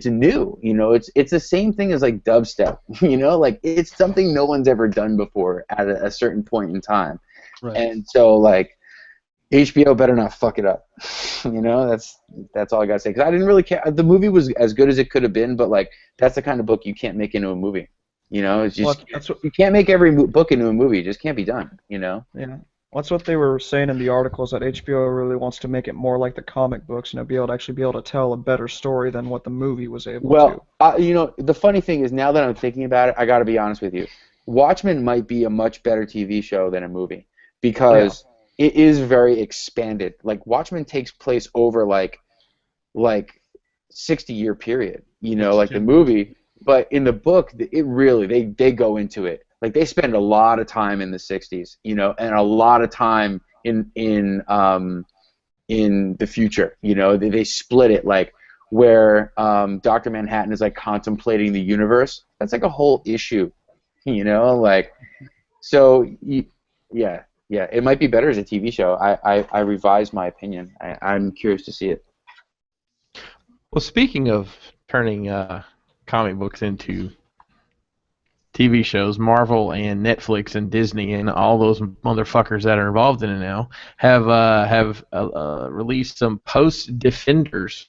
new. You know, it's the same thing as like dubstep. You know, like it's something no one's ever done before at a certain point in time. Right. And so like. HBO better not fuck it up. You know, that's all I gotta say. Because I didn't really care. The movie was as good as it could have been, but like that's the kind of book you can't make into a movie. You know, it's just you can't make every book into a movie. It just can't be done. You know. Yeah. That's what they were saying in the articles, that HBO really wants to make it more like the comic books, you know, be able to tell a better story than what the movie was able to. Well, you know, the funny thing is, now that I'm thinking about it, I got to be honest with you. Watchmen might be a much better TV show than a movie because it is very expanded. Like Watchmen takes place over like 60-year period, you know, like the movie. But in the book, it really they go into it. Like they spend a lot of time in the 60s, you know, and a lot of time in the future. You know, they split it like where Dr. Manhattan is like contemplating the universe. That's like a whole issue, you know, like so. Yeah, it might be better as a TV show. I revised my opinion. I'm curious to see it. Well, speaking of turning comic books into TV shows, Marvel and Netflix and Disney and all those motherfuckers that are involved in it now have released some post-Defenders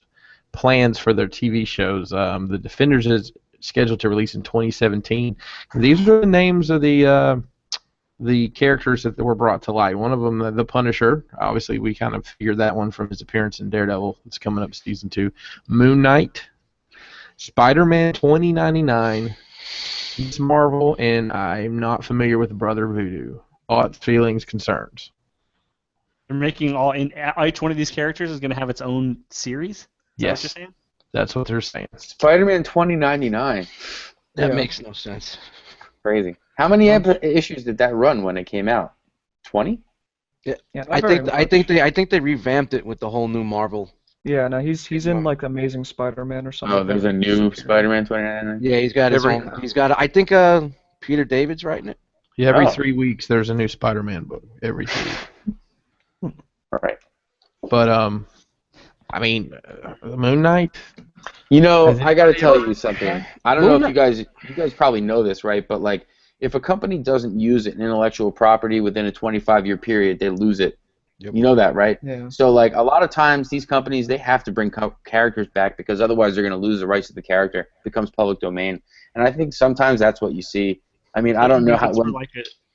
plans for their TV shows. The Defenders is scheduled to release in 2017. These are the names of the characters that were brought to light. One of them, the Punisher. Obviously, we kind of figured that one from his appearance in Daredevil. It's coming up season 2. Moon Knight, Spider-Man 2099, Miss Marvel, and I'm not familiar with Brother Voodoo. Thoughts, feelings, concerns. They're making each one of these characters is going to have its own series? Yes. What you're saying? That's what they're saying. Spider-Man 2099. That makes no sense. Crazy. How many issues did that run when it came out? 20? Yeah. I think they revamped it with the whole new Marvel. Yeah, no, he's in like Amazing Spider-Man or something. Oh, there's a new Spider-Man 2099. Yeah, he's got his own. He's got. I think Peter David's writing it. Yeah, every 3 weeks there's a new Spider-Man book. Every 3 weeks. All right. But I mean, Moon Knight. You know, I got to tell you something. I don't know if you guys probably know this, right? But like, if a company doesn't use an intellectual property within a 25-year period, they lose it. Yep. You know that, right? Yeah. So like, a lot of times these companies, they have to bring characters back because otherwise they're going to lose the rights to the character. It becomes public domain. And I think sometimes that's what you see. I mean, I don't know how.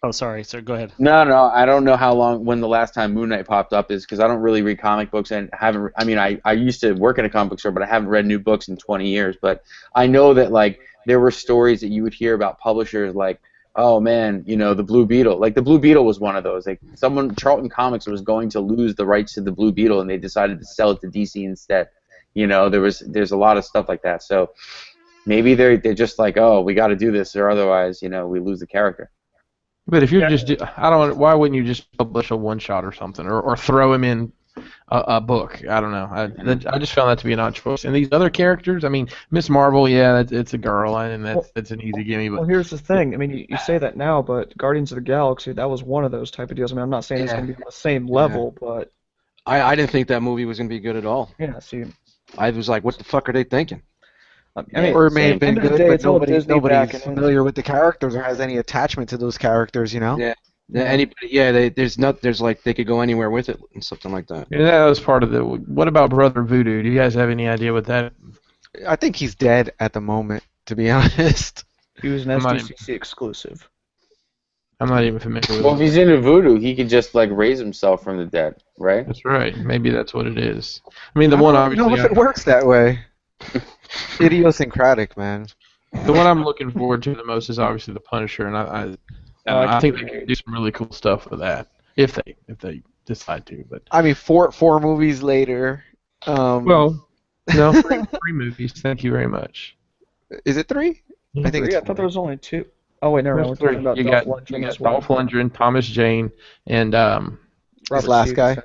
Oh, sorry, sir. Go ahead. No, I don't know how long, when the last time Moon Knight popped up is, because I don't really read comic books and haven't. I mean, I used to work in a comic book store, but I haven't read new books in 20 years. But I know that like there were stories that you would hear about publishers like, oh man, you know, the Blue Beetle. Like the Blue Beetle was one of those. Like Charlton Comics was going to lose the rights to the Blue Beetle, and they decided to sell it to DC instead. You know, there's a lot of stuff like that. So maybe they're just like, oh, we got to do this, or otherwise, you know, we lose the character. But if you're why wouldn't you just publish a one-shot or something, or throw him in a book? I don't know. I just found that to be an odd choice. And these other characters, I mean, Miss Marvel, yeah, it's a girl, and that's an easy gimme. But well, here's the thing. I mean, you say that now, but Guardians of the Galaxy, that was one of those type of deals. I mean, I'm not saying it's going to be on the same level, but I didn't think that movie was going to be good at all. Yeah, see, I was like, what the fuck are they thinking? I mean, or it may have been good, but nobody's familiar with the characters or has any attachment to those characters, you know? Yeah. Anybody? Yeah. There's like they could go anywhere with it and something like that. Yeah, that was part of it. What about Brother Voodoo? Do you guys have any idea what that? I think he's dead at the moment. to be honest. He was an I'm not SDCC exclusive. I'm not even familiar with Well, if it. he's into voodoo, he could just like raise himself from the dead, right? That's right. Maybe that's what it is. I mean, the I one don't know obviously, if it works that way. Idiosyncratic, man. the one I'm looking forward to the most is obviously the Punisher, and I think they can do some really cool stuff with that if they decide to. But I mean, four movies later. well, no, three movies. Thank you very much. Is it 3? I think it's I thought there was only 2. Oh wait, never mind. We're talking about You Dolph got Lundgren as well. Dolph Lundgren, Thomas Jane, and This last guy.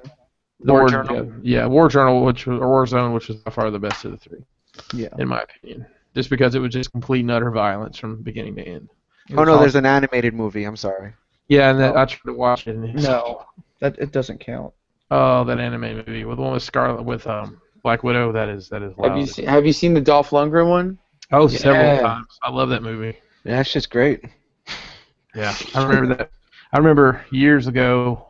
War Journal. Yeah, War Journal, War Zone, which was by far the best of the 3. Yeah. In my opinion, just because it was just complete and utter violence from beginning to end. Oh no, there's an animated movie. I'm sorry. Yeah, and I tried to watch it. And No, it doesn't count. Oh, that anime movie with the one with Scarlet with Black Widow. That is loud. Have you seen the Dolph Lundgren one? Oh, several times. I love that movie. Yeah, that's just great. Yeah, I remember that. I remember years ago,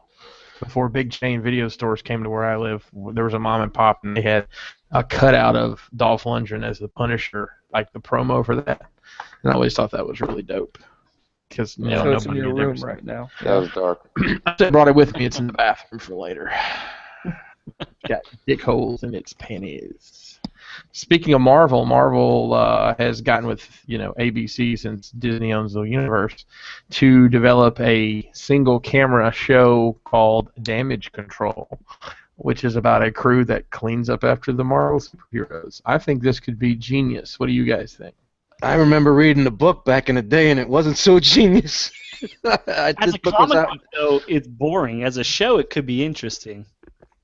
before big chain video stores came to where I live, there was a mom and pop, and they had a cutout of Dolph Lundgren as the Punisher, like the promo for that. And I always thought that was really dope. Because So it's in your room right now. That was dark. I brought it with me. It's in the bathroom for later. Got dick holes in its panties. Speaking of Marvel, Marvel has gotten with ABC, since Disney owns the universe, to develop a single camera show called Damage Control, which is about a crew that cleans up after the Marvel superheroes. I think this could be genius. What do you guys think? I remember reading the book back in the day, and it wasn't so genius. As a comic book, though, it's boring. As a show, it could be interesting.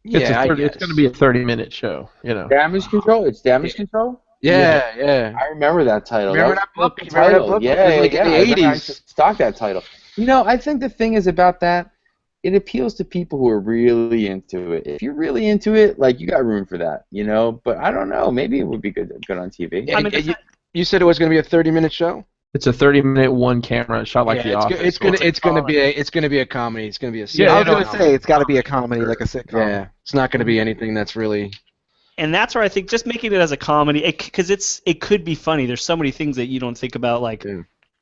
It's going to be a 30-minute show, Damage Control? It's Damage Control? Yeah. I remember that title. Remember that book? was Remember that book? Yeah, It was like yeah. in the I remember I 80s. should stock that title. I think the thing is about that, it appeals to people who are really into it. If you're really into it, like, you got room for that, But I don't know. Maybe it would be good on TV. Yeah, you said it was going to be a 30-minute show? It's a 30-minute one camera shot like The Office. It's gonna be a comedy. It's gonna be a Yeah, I was gonna say it's got to be a comedy, like a sitcom. Yeah, it's not gonna be anything that's really. And that's where I think just making it as a comedy, because it could be funny. There's so many things that you don't think about, like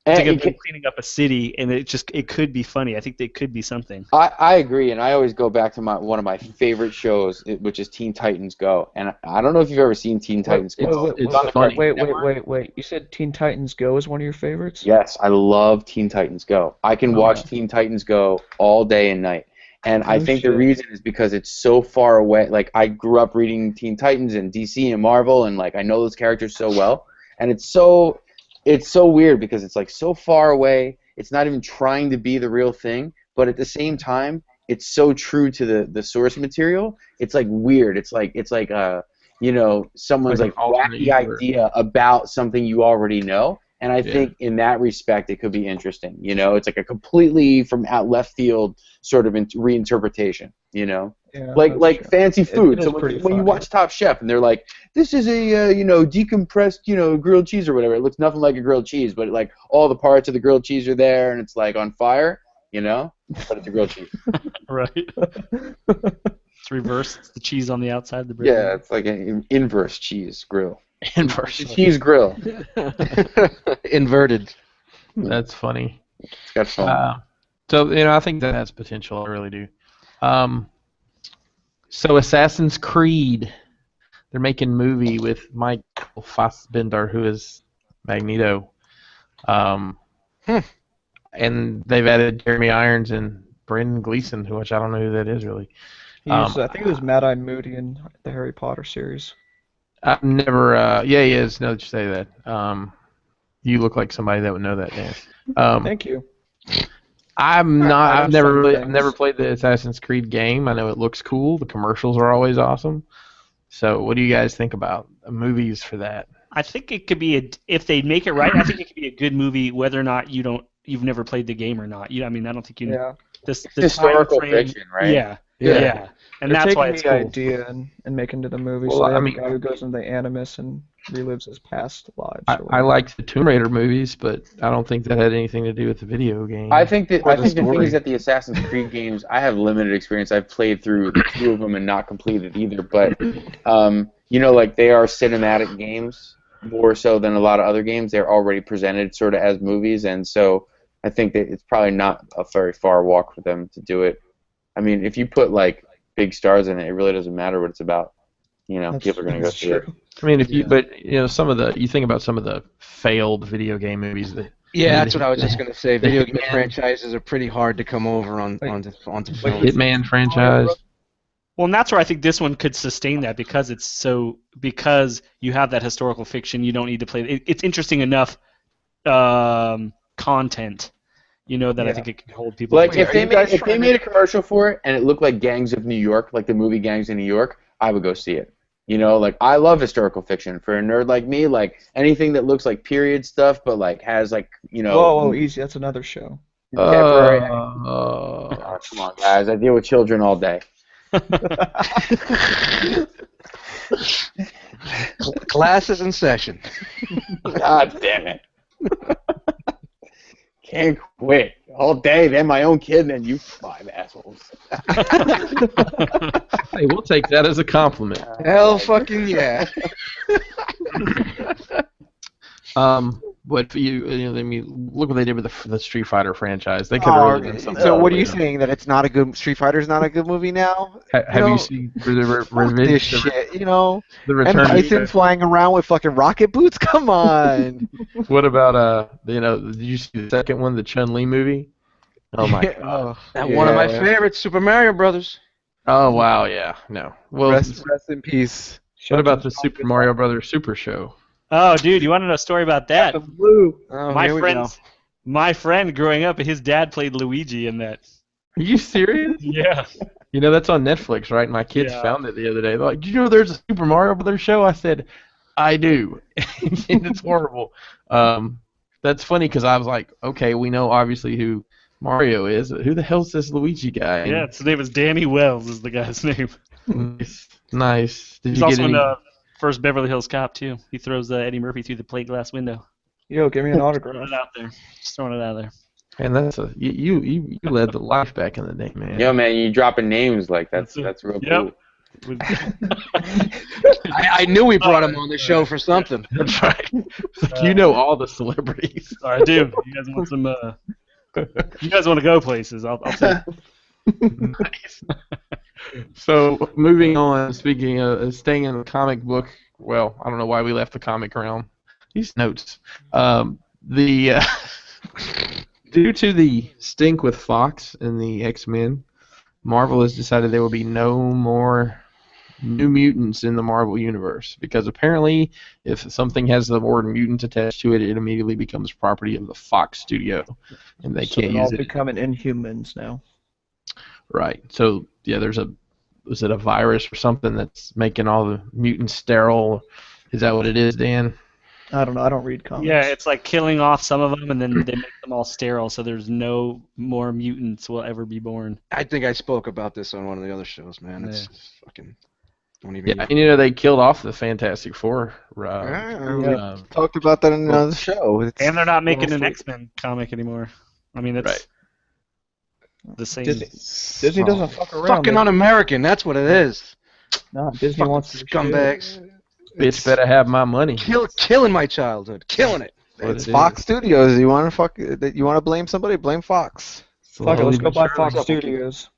cleaning up a city, and it could be funny. I think it could be something. I agree, and I always go back to one of my favorite shows, which is Teen Titans Go. And I don't know if you've ever seen Teen Titans Go. Wait. You said Teen Titans Go is one of your favorites? Yes, I love Teen Titans Go. I can watch Teen Titans Go all day and night. And I think the reason is because it's so far away. Like, I grew up reading Teen Titans and DC and Marvel, and like I know those characters so well. And it's so weird because it's like so far away. It's not even trying to be the real thing, but at the same time, it's so true to the source material. It's like weird. It's like someone's like wacky idea about something you already know. And I think in that respect, it could be interesting. It's like a completely from out left field sort of reinterpretation. Yeah, like fancy food. So when you watch Top Chef and they're like, this is a decompressed grilled cheese or whatever. It looks nothing like a grilled cheese, but like all the parts of the grilled cheese are there and it's like on fire. But it's a grilled cheese. Right. It's reversed. It's the cheese on the outside of the bread. Yeah, it's like an inverse cheese grill. Inverse cheese grill. Inverted. That's funny. It's got fun. So I think that has potential. I really do. So Assassin's Creed, they're making a movie with Michael Fassbender, who is Magneto. And they've added Jeremy Irons and Brendan Gleeson, which I don't know who that is really. I think it was Mad-Eye Moody in the Harry Potter series. I've never. He is. Now that you say that, you look like somebody that would know that, Dan. Thank you. I'm not. I've never played the Assassin's Creed game. I know it looks cool. The commercials are always awesome. So, what do you guys think about movies for that? I think it could be if they make it right. I think it could be a good movie, whether or not you've never played the game or not. I don't think you. Yeah. This historical fiction, right? Yeah. And They're that's why taking it's the cool. idea and making it into the movie. Well, So they have I mean, a guy who goes into the Animus and relives his past lives. I liked the Tomb Raider movies, but I don't think that had anything to do with the video game. I think the thing is that the Assassin's Creed games, I have limited experience. I've played through 2 of them and not completed either. But like they are cinematic games. more so than a lot of other games, they're already presented sort of as movies, and so I think that it's probably not a very far walk for them to do it. I mean, if you put like big stars in it, it really doesn't matter what it's about. You know, people are going to go see it. I mean, but some of you think about some of the failed video game movies that. Yeah, that's what I was just gonna say. Video game franchises are pretty hard to come over onto film. Hitman franchise. Well, and that's where I think this one could sustain that because you have that historical fiction. You don't need to play. It's interesting enough content, that I think it can hold people. Like if they made a commercial for it and it looked like Gangs of New York, like the movie Gangs of New York, I would go see it. Like I love historical fiction. For a nerd like me, like anything that looks like period stuff, but like has like Whoa, easy. That's another show. Contemporary. Oh, come on, guys. I deal with children all day. Class is in session. God damn it. Can't quit. All day, then my own kid, and then you 5 assholes. Hey, we'll take that as a compliment. Hell fucking yeah. But for you, I mean, look what they did with the Street Fighter franchise. They could have really done something. So what are you saying, that it's not a good Street Fighter's not a good movie now? Have you seen this shit? The Return and Tyson flying around with fucking rocket boots? Come on. What about did you see the second one, the Chun-Li movie? Oh my god. One of my favorites, Super Mario Brothers. Oh wow, yeah, no. Well, rest in peace. What about the Super Mario Brothers Super Show? Oh, dude, you want to know a story about that? Oh, my friend growing up, his dad played Luigi in that. Are you serious? Yeah. That's on Netflix, right? My kids found it the other day. They're like, "Did you know there's a Super Mario Brothers show?" I said, "I do," and it's horrible. That's funny because I was like, "Okay, we know obviously who Mario is. Who the hell's this Luigi guy?" Yeah, his name is Danny Wells. Is the guy's name. Nice. Did He's you also get any? in first Beverly Hills Cop too. He throws Eddie Murphy through the plate glass window. Yo, give me an autograph. Throwing it out there. Just throwing it out there. And that's you led the life back in the day, man. Yo, man, you dropping names like that's real cool. I knew we brought him on the show for something. That's right. You know all the celebrities. I do. You guys want some? You guys want to go places? I'll take. Nice. So moving on, speaking of staying in the comic book, well, I don't know why we left the comic realm. These notes. Due to the stink with Fox and the X-Men, Marvel has decided there will be no more New Mutants in the Marvel Universe, because apparently if something has the word mutant attached to it, it immediately becomes property of the Fox studio, and they can't use it. All becoming Inhumans now. Right. So yeah, is it a virus or something that's making all the mutants sterile? Is that what it is, Dan? I don't know. I don't read comics. Yeah, it's like killing off some of them, and then they make them all sterile, so there's no more mutants will ever be born. I think I spoke about this on one of the other shows, man. It's fucking. Don't even. Yeah, and they killed off the Fantastic Four. We talked about that in another show. And they're not making an X-Men comic anymore. I mean, that's right. The same. Disney doesn't fuck around. Fucking un-American, that's what it is. No, Disney wants to scumbags. Bitch better have my money. Killing my childhood. Killing it. It's Fox Studios. You want to blame somebody? Blame Fox. Fuck it, let's go buy Fox Studios.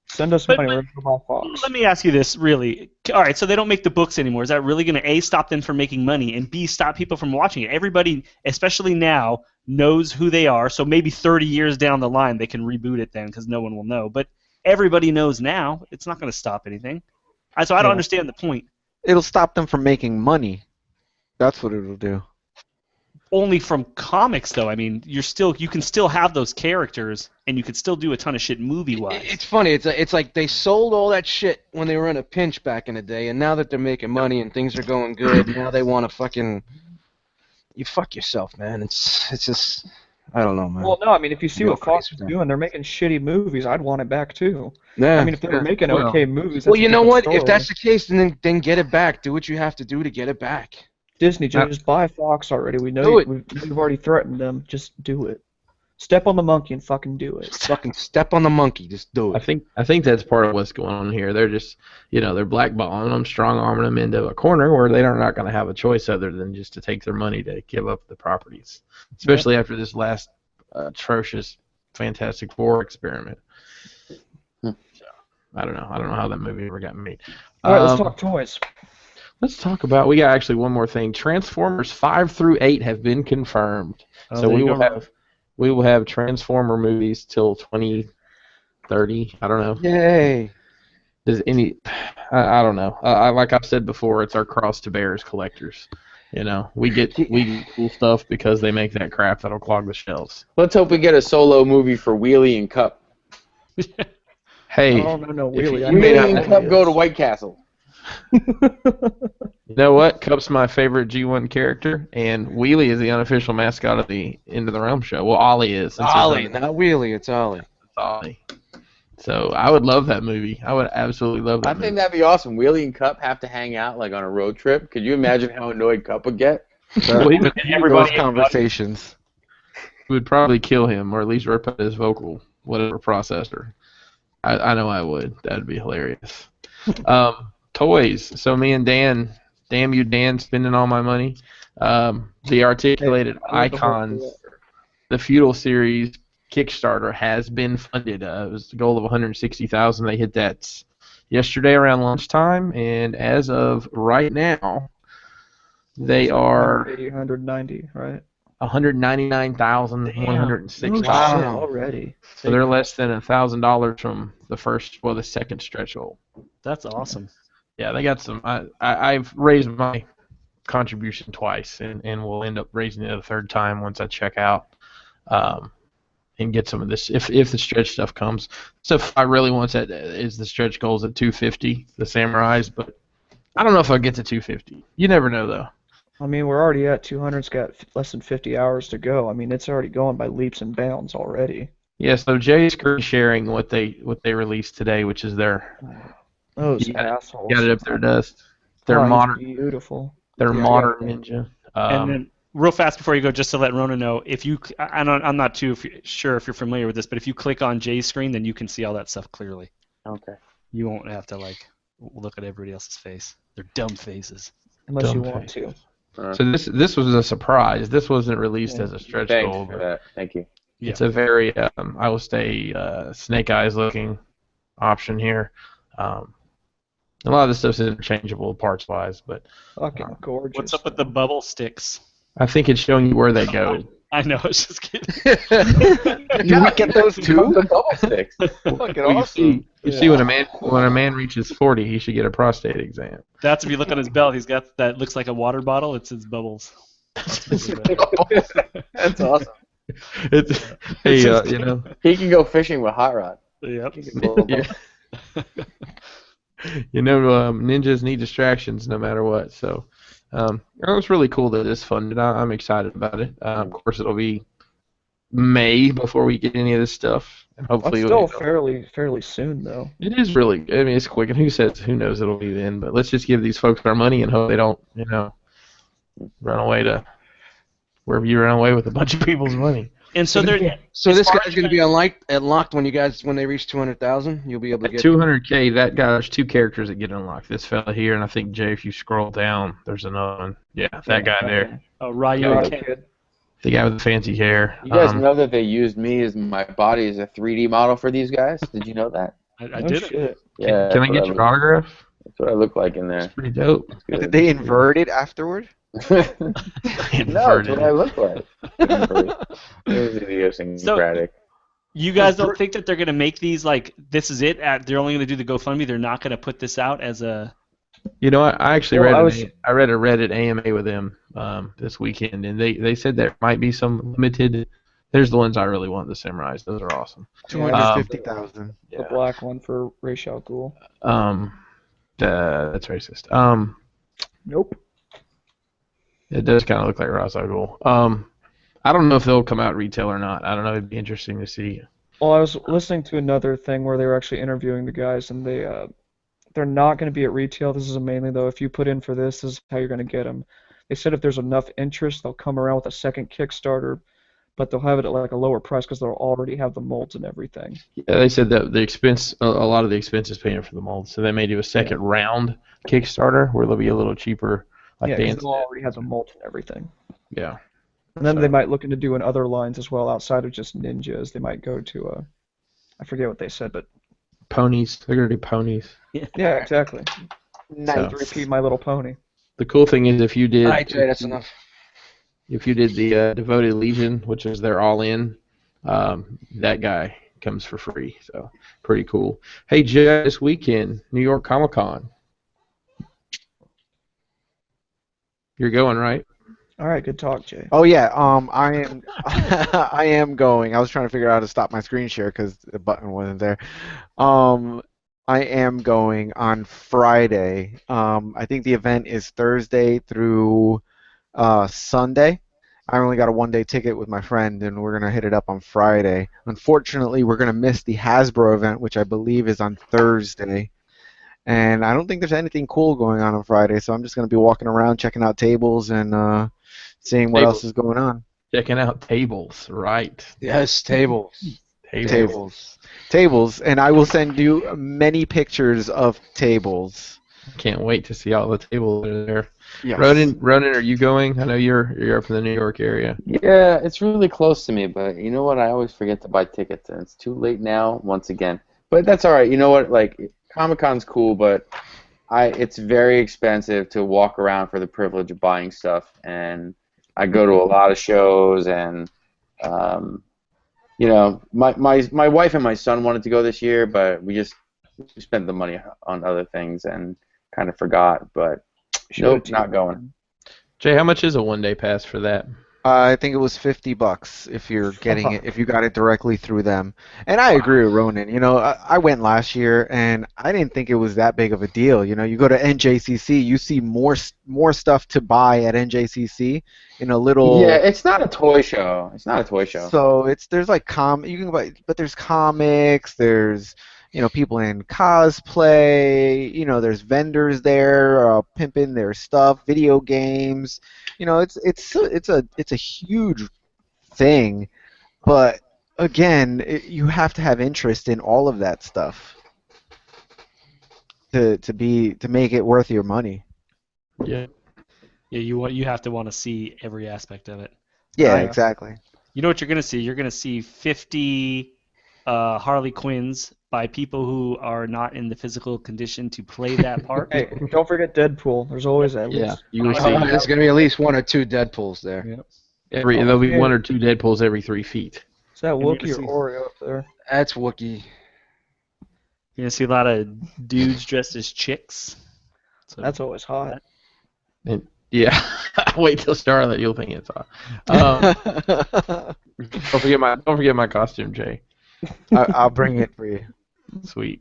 Send us money, we're going to buy Fox. Let me ask you this, really. All right, so they don't make the books anymore. Is that really going to, A, stop them from making money, and B, stop people from watching it? Everybody, especially now, knows who they are, so maybe 30 years down the line they can reboot it then because no one will know. But everybody knows now. It's not going to stop anything. So I don't understand the point. It'll stop them from making money. That's what it'll do. Only from comics, though. I mean, you can still have those characters, and you can still do a ton of shit movie-wise. It's funny. It's like they sold all that shit when they were in a pinch back in the day, and now that they're making money and things are going good, now they want to fucking. You fuck yourself, man. It's just. I don't know, man. Well, no, I mean, if you see what Fox is doing, they're making shitty movies. I'd want it back too. Yeah. I mean, if they were making okay movies. Well, you know what? If that's the case, then get it back. Do what you have to do to get it back. Disney, just buy Fox already. We know we've already threatened them. Just do it. Step on the monkey and fucking do it. Fucking step on the monkey. Just do it. I think that's part of what's going on here. They're just, they're blackballing them, strong-arming them into a corner where they're not going to have a choice other than just to take their money to give up the properties, especially after this last atrocious Fantastic Four experiment. So, I don't know. I don't know how that movie ever got made. All right, let's talk toys. Let's talk about. We got actually one more thing. Transformers 5 through 8 have been confirmed. So we will have Transformer movies till 2030. I don't know. Yay! Does any? I don't know. Like I've said before, it's our cross to bear as collectors. We get cool stuff because they make that crap that'll clog the shelves. Let's hope we get a solo movie for Wheelie and Cup. Hey, no, Wheelie. Wheelie and Cup go to White Castle. You know what? Cup's my favorite G1 character, and Wheelie is the unofficial mascot of the Into the Realm show. Well, Ollie is. Ollie, not Wheelie. It's Ollie. It's Ollie. So I would love that movie. I would absolutely love that movie. I think that'd be awesome. Wheelie and Cup have to hang out like on a road trip. Could you imagine how annoyed Cup would get? Those conversations would probably kill him, or at least rip out his vocal, whatever processor. I know I would. That'd be hilarious. Toys. So me and Dan, damn you, Dan, spending all my money. The Articulated Icons, the Feudal Series Kickstarter has been funded. It was the goal of $160,000. They hit that yesterday around lunchtime, and as of right now, they are 190, right? $199,106. Wow, already. So they're less than $1,000 from the second stretch goal. That's awesome. Yeah, they got some. I've raised my contribution twice, and we'll end up raising it a third time once I check out and get some of this. If the stretch stuff comes, so if I really want that is the stretch goals at 250, the Samurais, but I don't know if I'll get to 250. You never know though. I mean, we're already at 200. It's got less than 50 hours to go. I mean, it's already going by leaps and bounds already. Yeah, so Jay's screen sharing what they released today, which is their assholes. Got it up there, Dust. They're modern. Beautiful. They're modern ninja. And then, real fast before you go, just to let Ronen know, I'm not too sure if you're familiar with this, but if you click on Jay's screen, then you can see all that stuff clearly. Okay. You won't have to look at everybody else's face. They're dumb faces. Unless you want to. So this was a surprise. This wasn't released as a stretch goal. Thanks for that. Thank you. Yeah. It's a very, I will say, Snake Eyes looking option here. A lot of this stuff's interchangeable parts-wise, but fucking gorgeous. What's up with the bubble sticks? I think it's showing you where they go. I know, I was just kidding. Do we get those too? The bubble sticks. Fucking awesome. You see when a man reaches 40, he should get a prostate exam. That's if you look on his belt, he's got that looks like a water bottle. It's his bubbles. That's awesome. He can go fishing with Hot Rod. Yep. Ninjas need distractions no matter what. So it was really cool that it's funded. I'm excited about it. Of course, it'll be May before we get any of this stuff, and hopefully it's still fairly soon though. It is really. I mean, it's quick, and who knows it'll be then? But let's just give these folks our money and hope they don't, run away to wherever you run away with a bunch of people's money. And so this guy's going to be unlocked when they reach 200,000. You'll be able to get 200K. That guy, there's two characters that get unlocked. This fella here, and I think Jay, if you scroll down, there's another one. Yeah, that guy there. Oh, Ryu Kid. The guy with the fancy hair. You guys know that they used me as my body as a 3D model for these guys? Did you know that? I did. Shit. Yeah. Can I get your autograph? That's what I look like in there. That's pretty dope. Did they invert it afterward? No, that's what I look like. It was idiosyncratic. You guys don't think that they're going to make these this is it? They're only going to do the GoFundMe. They're not going to put this out as a. I actually read a Reddit AMA with them this weekend, and they said there might be some limited. There's the ones I really want, the Samurais. Those are awesome. 250,000. The black one for Ra's al Ghul. That's racist. Nope. It does kind of look like Ra's al Ghul. I don't know if they'll come out retail or not. I don't know. It'd be interesting to see. Well, I was listening to another thing where they were actually interviewing the guys, and they're not going to be at retail. This is mainly, though, if you put in for this is how you're going to get them. They said if there's enough interest, they'll come around with a second Kickstarter, but they'll have it at like a lower price because they'll already have the molds and everything. Yeah, they said that the expense, a lot of the expense is paying for the mold, so they may do a second round Kickstarter where they'll be a little cheaper. Like Yeah, because Dan they'll already have the molds and everything. Yeah. And then So- they might look into doing other lines as well outside of just ninjas. They might go to I forget what they said, but Ponies. They're gonna do ponies. yeah, exactly. Nice. 3P My Little Pony. The cool thing is if you did, All right, Jay, that's enough. if you did the Devoted Legion, which is their all-in, that guy comes for free. So pretty cool. Hey, Jay, this weekend, New York Comic Con. You're going, right? All right, good talk, Jay. Oh yeah, I am, I am going. I was trying to figure out how to stop my screen share because the button wasn't there. I am going on Friday. I think the event is Thursday through Sunday. I only got a one-day ticket with my friend, and we're gonna hit it up on Friday. Unfortunately, we're gonna miss the Hasbro event, which I believe is on Thursday. And I don't think there's anything cool going on Friday, so I'm just gonna be walking around checking out tables and seeing what else is going on. Checking out tables, right? Yes, tables. Tables, and I will send you many pictures of tables. Can't wait to see all the tables that are there. Yes. Ronen, are you going? I know you're up in the New York area. Yeah, it's really close to me, but you know what? I always forget to buy tickets, and it's too late now once again. But that's all right. You know what? Like, Comic-Con's cool, but it's very expensive to walk around for the privilege of buying stuff, and I go to a lot of shows, and you know, my wife and my son wanted to go this year, but we spent the money on other things and kind of forgot. But nope, not going. Jay, how much is a one-day pass for that? I think it was $50 if you're getting it, if you got it directly through them. And I agree with Ronen. You know, I went last year and I didn't think it was that big of a deal. You know, you go to NJCC, you see more stuff to buy at NJCC in a little. Yeah, it's not a toy show. It's not a toy show. So there's like you can buy, but there's comics. There's people in cosplay. There's vendors there pimping their stuff, video games. It's a huge thing, but again, you have to have interest in all of that stuff to make it worth your money. Yeah. Yeah, you have to want to see every aspect of it. Yeah, exactly. You know what you're gonna see? You're gonna see 50 Harley Quinns by people who are not in the physical condition to play that part. Hey, don't forget Deadpool. There's always at least. Yeah, you will see. There's going to be at least 1 or 2 Deadpools there. Yep. There'll be 1 or 2 Deadpools every 3 feet. Is that you're Wookiee gonna or Oreo up there? That's Wookiee. You're gonna see a lot of dudes dressed as chicks. So That's always hot. And yeah, wait till Charlotte, you'll think it's hot. Don't forget my costume, Jay. I'll bring it for you. Sweet.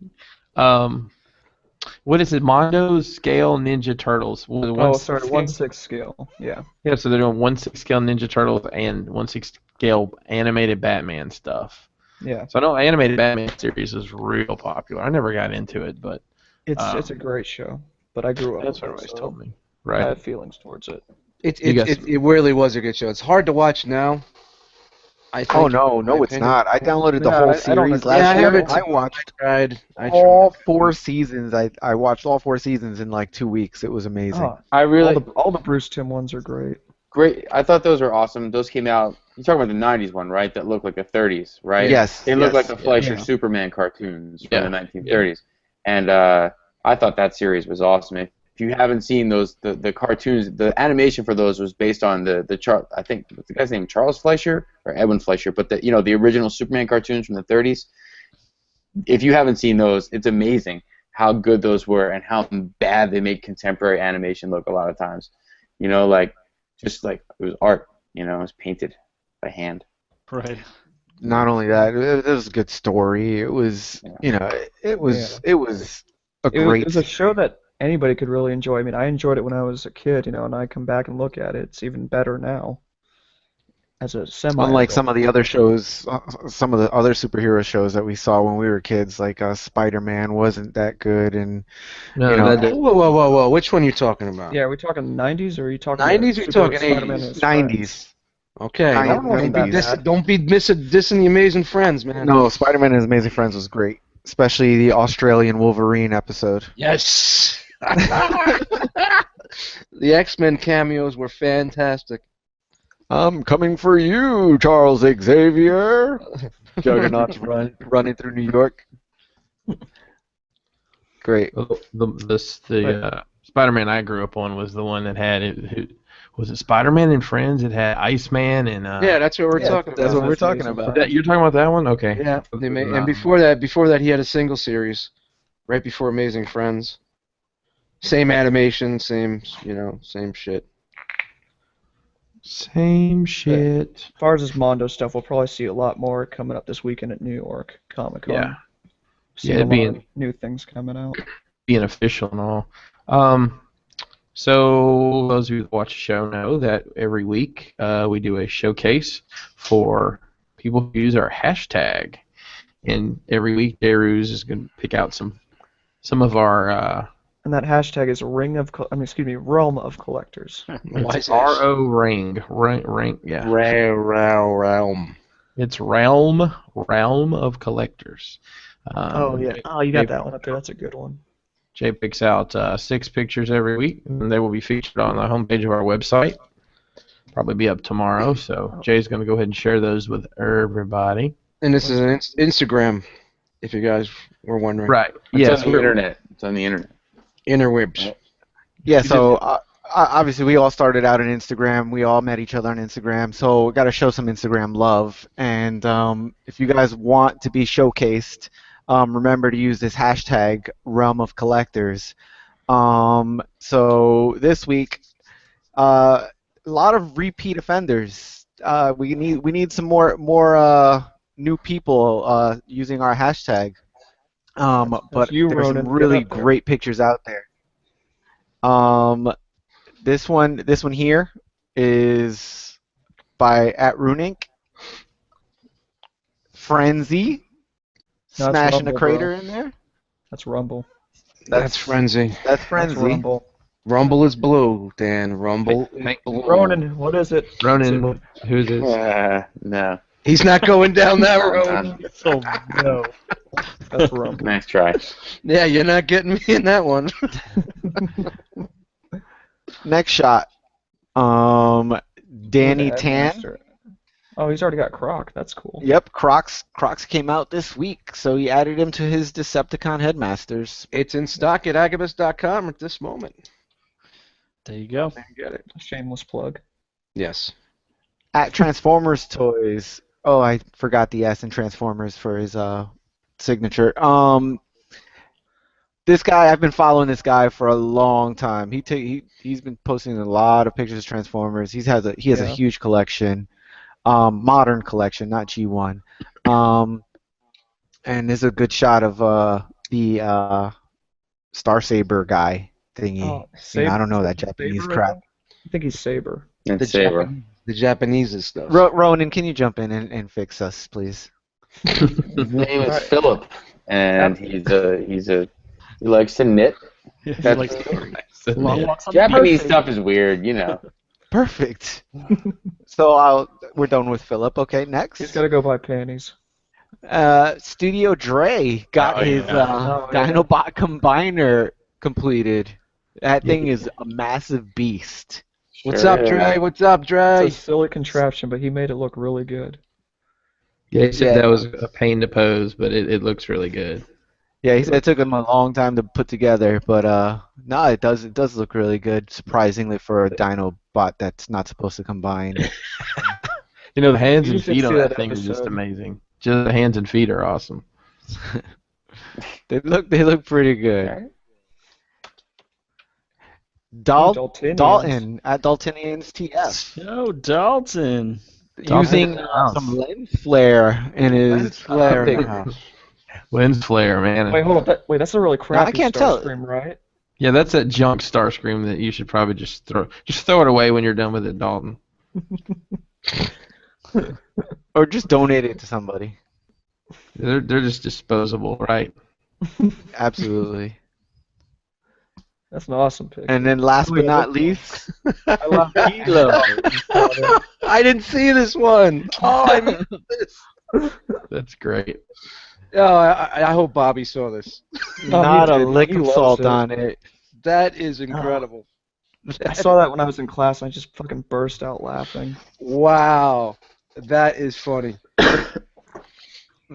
What is it? Mondo Scale Ninja Turtles. Oh, 1/6 scale. Yeah. Yeah, so they're doing 1/6 scale Ninja Turtles and 1/6 scale animated Batman stuff. Yeah. So I know animated Batman series is real popular. I never got into it, but It's a great show. But I grew up. that's what with it, everybody's so told me. I Right. have feelings towards it. It really was a good show. It's hard to watch now. I think, Oh in no, my it's opinion. not. I downloaded the Yeah, whole I don't series agree. last Yeah, I year. haven't I watched I all 4 seasons. I watched all 4 seasons in like 2 weeks. It was amazing. Oh, I really all the Bruce Timm ones are great. great. I thought those were awesome. Those came out. You're talking about the '90s one, right? That looked like the '30s, right? Yes. They look yes. like the Fleischer Yeah. Superman cartoons from Yeah. the 1930s, and I thought that series was awesome. If you haven't seen those, the cartoons, the animation for those was based on I think the guy's name Charles Fleischer or Edwin Fleischer, but the original Superman cartoons from the 30s. If you haven't seen those, it's amazing how good those were and how bad they make contemporary animation look a lot of times. Just like it was art. It was painted by hand. right. Not only that, it was a good story. It was, it was a great. It was a show that anybody could really enjoy. I mean, I enjoyed it when I was a kid, and I come back and look at it. It's even better now. As a semi. Unlike some of the other shows, some of the other superhero shows that we saw when we were kids, like Spider-Man wasn't that good, and No, you know, Whoa. Which one are you talking about? Yeah, are we talking 90s or are you talking 90s or you Super talking Spider-Man 80s? and his 90s. Okay. Giant wasn't that 90s. bad. Don't be dissing the Amazing Friends, man. No, Spider-Man and His Amazing Friends was great, especially the Australian Wolverine episode. Yes. The X-Men cameos were fantastic. I'm coming for you, Charles Xavier. Juggernaut's running through New York. Great. The Spider-Man I grew up on was the one that had it. Was it Spider-Man and Friends? It had Iceman and. Yeah, that's what we're talking That's about. what we're talking about. You're talking about that one? Okay. Yeah, and before that, he had a single series, right before Amazing Friends. Same animation, same shit. Same shit. As far as this Mondo stuff, we'll probably see a lot more coming up this weekend at New York Comic Con. Yeah. Seeing Yeah, a lot being of new things coming out. being official and all. So those of you that watch the show know that every week we do a showcase for people who use our hashtag, and every week Deru's is going to pick out some of our. And that hashtag is Realm of Collectors. It's RO Ring, yeah. Realm. It's Realm of Collectors. Oh yeah. Oh, you got that one up there. That's a good one. Jay picks out 6 pictures every week, and they will be featured on the homepage of our website. Probably be up tomorrow, so Jay's going to go ahead and share those with everybody. And this is an Instagram, if you guys were wondering. Right. It's on the internet. It's on the internet. Interwebs. Yeah, so obviously we all started out on Instagram. We all met each other on Instagram, so we got to show some Instagram love. And if you guys want to be showcased, remember to use this hashtag Realm of Collectors. So this week, a lot of repeat offenders. We need some more new people using our hashtag. But you, there's some Ronen. really Get up there. great pictures out there. This one here is by @Runink. Frenzy, No, that's smashing a Rumble, crater bro. in there. That's Rumble. That's Frenzy. That's That's Frenzy. Rumble. Rumble is blue, Dan. Rumble is blue. Ronen, what is it? Ronan, who's this? No. He's not going down that road. Oh no. That's Rumble. Nice try. Yeah, you're not getting me in that one. Next shot. Danny The Tan. Headmaster. Oh, he's already got Croc. That's cool. Yep, Crocs came out this week, so he added him to his Decepticon Headmasters. It's in stock at agabus.com at this moment. There you go. There you get it. Shameless plug. Yes. At Transformers Toys. Oh, I forgot the S in Transformers for his signature. This guy, I've been following this guy for a long time. He's been posting a lot of pictures of Transformers. He has a huge collection, modern collection, not G1. And there's a good shot of the Star Saber guy thingy. Oh, I don't know that Japanese Saber, crap. I think he's Saber. It's Saber. The Japanese stuff. Ronan, can you jump in and fix us, please? His name is Philip, and he likes to knit. That's Long walks on Japanese the stuff is weird, you know. Perfect. So we're done with Philip. Okay, next. He's got to go buy panties. Studio Dre got his Dinobot Combiner completed. That thing is a massive beast. What's up, Dre? What's up, Dre? It's a silly contraption, but he made it look really good. Yeah, he said that was a pain to pose, but it looks really good. Yeah, he said it took him a long time to put together, but no, it does look really good, surprisingly for a Dinobot that's not supposed to combine. You know, the hands You and should feet on see that that thing are just episode. amazing. Just the hands and feet are awesome. They look pretty good. Daltonians. Dalton at Daltonians TF. Oh, Dalton. Using some lens flare in his Lens flare in the pic- house. Lens flare, man. Wait, hold on. That's a really crappy can't tell. Starscream, right? Yeah, that's that junk Starscream that you should probably just throw it away when you're done with it, Dalton. Or just donate it to somebody. They're just disposable, right? Absolutely. That's an awesome picture. And then last but not least, I love Kilo. I didn't see this one. Oh, I missed this. That's great. Oh, I hope Bobby saw this. No, not he a did. lick He of loves salt it. on it. That is incredible. I saw that when I was in class, and I just fucking burst out laughing. Wow, that is funny.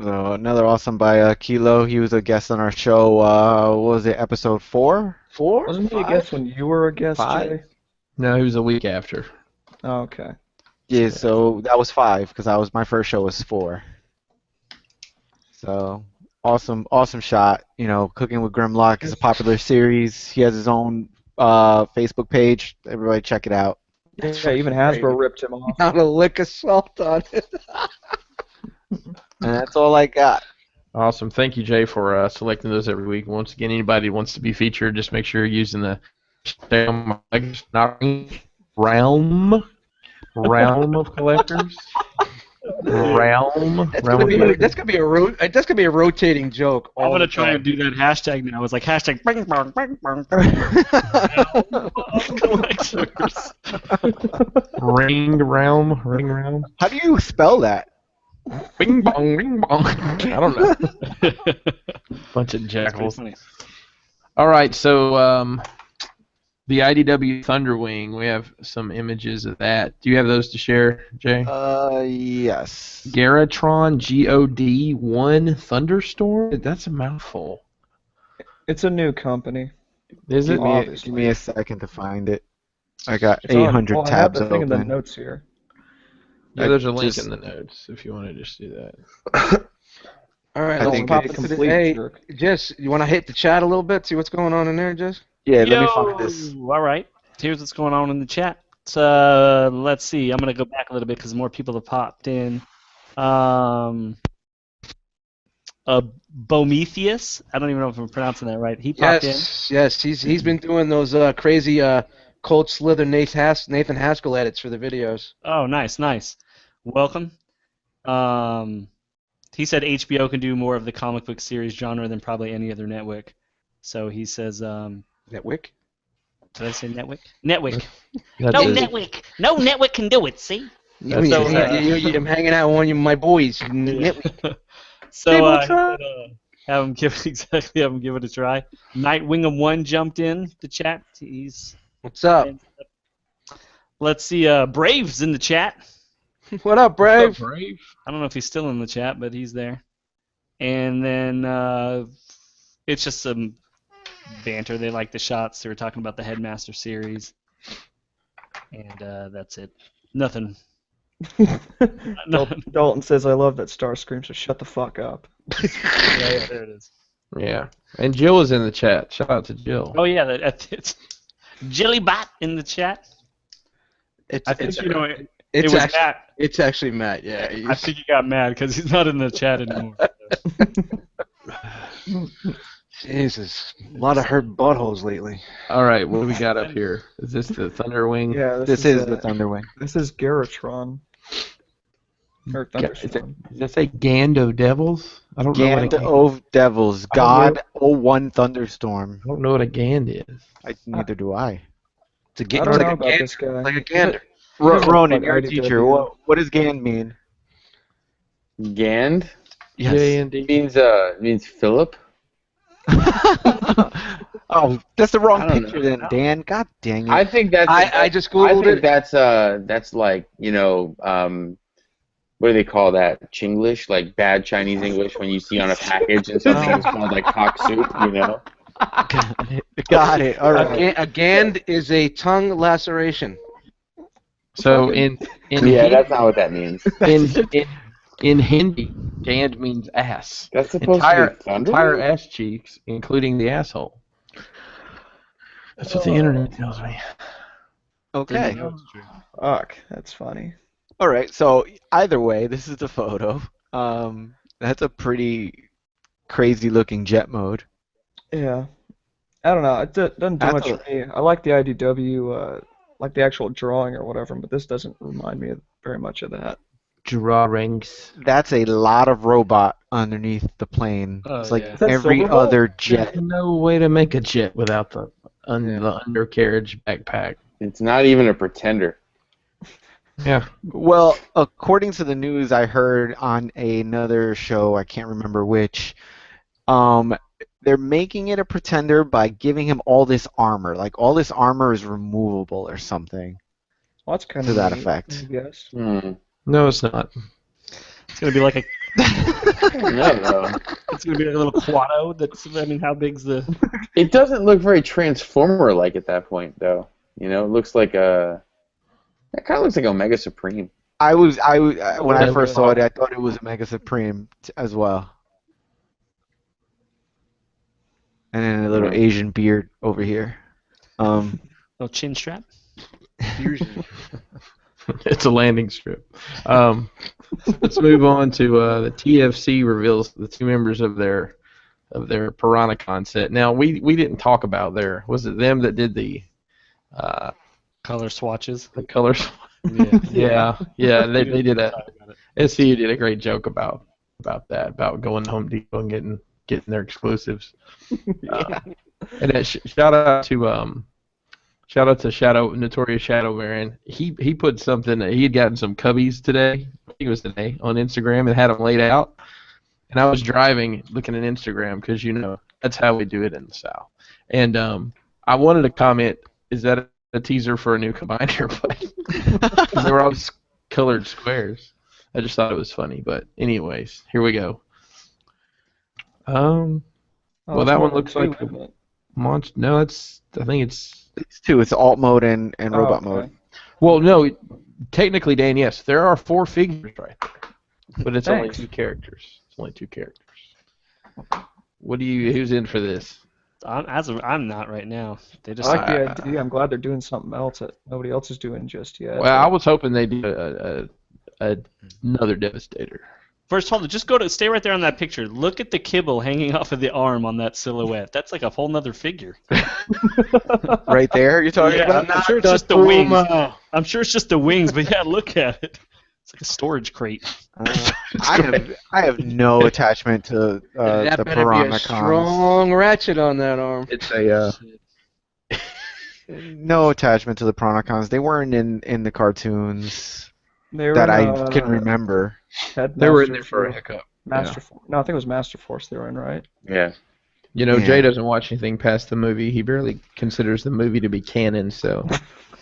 So another awesome by Kilo. He was a guest on our show. What was it, episode 4? 4? Wasn't he a 5? guest when you were a guest, 5? Jay? No, he was a week after. Oh, okay. Yeah, so that was 5 because my first show was 4. So awesome shot. You know, Cooking with Grimlock is a popular series. He has his own Facebook page. Everybody check it out. Yeah, even Hasbro ripped him off. Not a lick of salt on it. And that's all I got. Awesome. Thank you, Jay, for selecting those every week. Once again, anybody who wants to be featured, just make sure you're using the realm of collectors. Realm. That's gonna be a rotating joke. I'm gonna try and do that hashtag now. It's like hashtag bing bong bing bong. Ring realm. How do you spell that? Bing bong, bing bong. I don't know. Bunch of jackals. All right, so the IDW Thunderwing. We have some images of that. Do you have those to share, Jay? Yes. Garatron GOD1 Thunderstorm. That's a mouthful. It's a new company. Is it? Give me a second to find it. I got It's on- 800 well, I have tabs the thing in the open. notes here. Yeah, there's a link just- in the notes if you want to just do that. All right, I let's think pop it's into the. complete Hey, jerk. Jess, you want to hit the chat a little bit? See what's going on in there, Jess? Yeah, let me find this. All right. Here's what's going on in the chat. Let's see. I'm going to go back a little bit because more people have popped in. Bometheus. I don't even know if I'm pronouncing that right. He popped in. Yes. He's been doing those crazy Cold Slither Nathan Haskell edits for the videos. Oh, nice. Welcome. He said HBO can do more of the comic book series genre than probably any other network. So he says, Netwick? did I say network? Network. That's No it. network. No network can do it. See. That's So, I'm hanging out with one of my boys. Netwick. So have him give it a try. Nightwing of One jumped in the chat. He's What's up? Let's see. Brave's in the chat. What up, Brave? Brave. I don't know if he's still in the chat, but he's there. And then it's just some banter. They like the shots. They were talking about the Headmaster series, and that's it. Nothing. Dalton says, I love that Starscream, so shut the fuck up. Yeah, there it is. Yeah. And Jill is in the chat. Shout out to Jill. Oh yeah, it's Jillybot in the chat. I think it was Matt. It's actually Matt. Yeah. I think he got mad because he's not in the chat anymore. Jesus, a lot of hurt buttholes lately. All right, what do we got up here? Is this the Thunderwing? Yeah, This is the Thunderwing. This is Garatron. Or Thunderstorm. Does that say Gando Devils? I don't know what a Gand Gand. of Devils. God 01 Thunderstorm. I don't know what a Gand is. Neither do I. It's a I don't know about this guy. like a gander. Ronen, you're a IDW. teacher. What does Gand mean? Gand Yes. J&D. means Philip. Oh, that's the wrong I don't picture know. then, Dan. God dang it. I think that's. I just I googled think it. that's like what do they call that? Chinglish, like bad Chinese English when you see on a package and something is called like cock soup, you know? Got it. All right. A gand is a tongue laceration. So in Yeah, Hindi, that's not what that means. in Hindi, Gand means ass. That's supposed to be thunder. Entire ass cheeks, including the asshole. That's what the internet tells me. Okay. Fuck, that's funny. All right. So either way, this is the photo. That's a pretty crazy looking jet mode. Yeah. I don't know. It doesn't do That's much a- for me. I like the IDW, like the actual drawing or whatever, but this doesn't remind me very much of that. Drawings. That's a lot of robot underneath the plane. Oh, It's like yeah. Is that every Silverbolt? other jet. There's no way to make a jet without the the undercarriage backpack. It's not even a pretender. Yeah. Well, according to the news I heard on another show, I can't remember which, they're making it a pretender by giving him all this armor. Like all this armor is removable or something Well, that's kind to of that neat, effect. I guess. No, it's not. It's gonna be like a. No. It's gonna be like a little quado. That's. I mean, how big's the? It doesn't look very Transformer-like at that point, though. You know, it looks like a. It kind of looks like Omega Supreme. When I first saw it, Yeah. I thought it was a Mega Supreme as well. And then a little Yeah. Asian beard over here. Little chin strap. It's a landing strip. Let's move on to the TFC reveals the 2 members of their Piranha set. Now we didn't talk about was it them that did the Color swatches. colors? Yeah. Yeah. They did SCU did a great joke about that, about going to Home Depot and getting their exclusives. And then shout out to Notorious Shadow Baron. He put something that he had gotten some cubbies today. I think it was today on Instagram and had them laid out. And I was driving looking at Instagram because that's how we do it in the South. And I wanted to comment, is that a teaser for a new combiner? Because they were all colored squares. I just thought it was funny. But anyways, here we go. Well, it's that more one looks like isn't it? monster. No, I think it's. It's 2. It's alt mode and robot okay. mode. Well, no, technically, Dan, yes, there are 4 figures right there, but it's only Thanks. 2 characters. It's only 2 characters. Who's in for this? I'm not right now. They just. I like the idea. I'm glad they're doing something else that nobody else is doing just yet. Well, I was hoping they'd do another Devastator. First, hold on. Just stay right there on that picture. Look at the kibble hanging off of the arm on that silhouette. That's like a whole nother figure. Right there, you're talking Yeah, about? I'm sure it's just the wings. I'm sure it's just the wings, but yeah, look at it. It's like a storage crate. I have no attachment to that the better be a Piranha strong ratchet on that arm. It's no attachment to the Piranha. They weren't in the cartoons that I can remember. They were in there for a hiccup. No, I think it was Master Force they were in, right? Yeah. Jay doesn't watch anything past the movie. He barely considers the movie to be canon, so.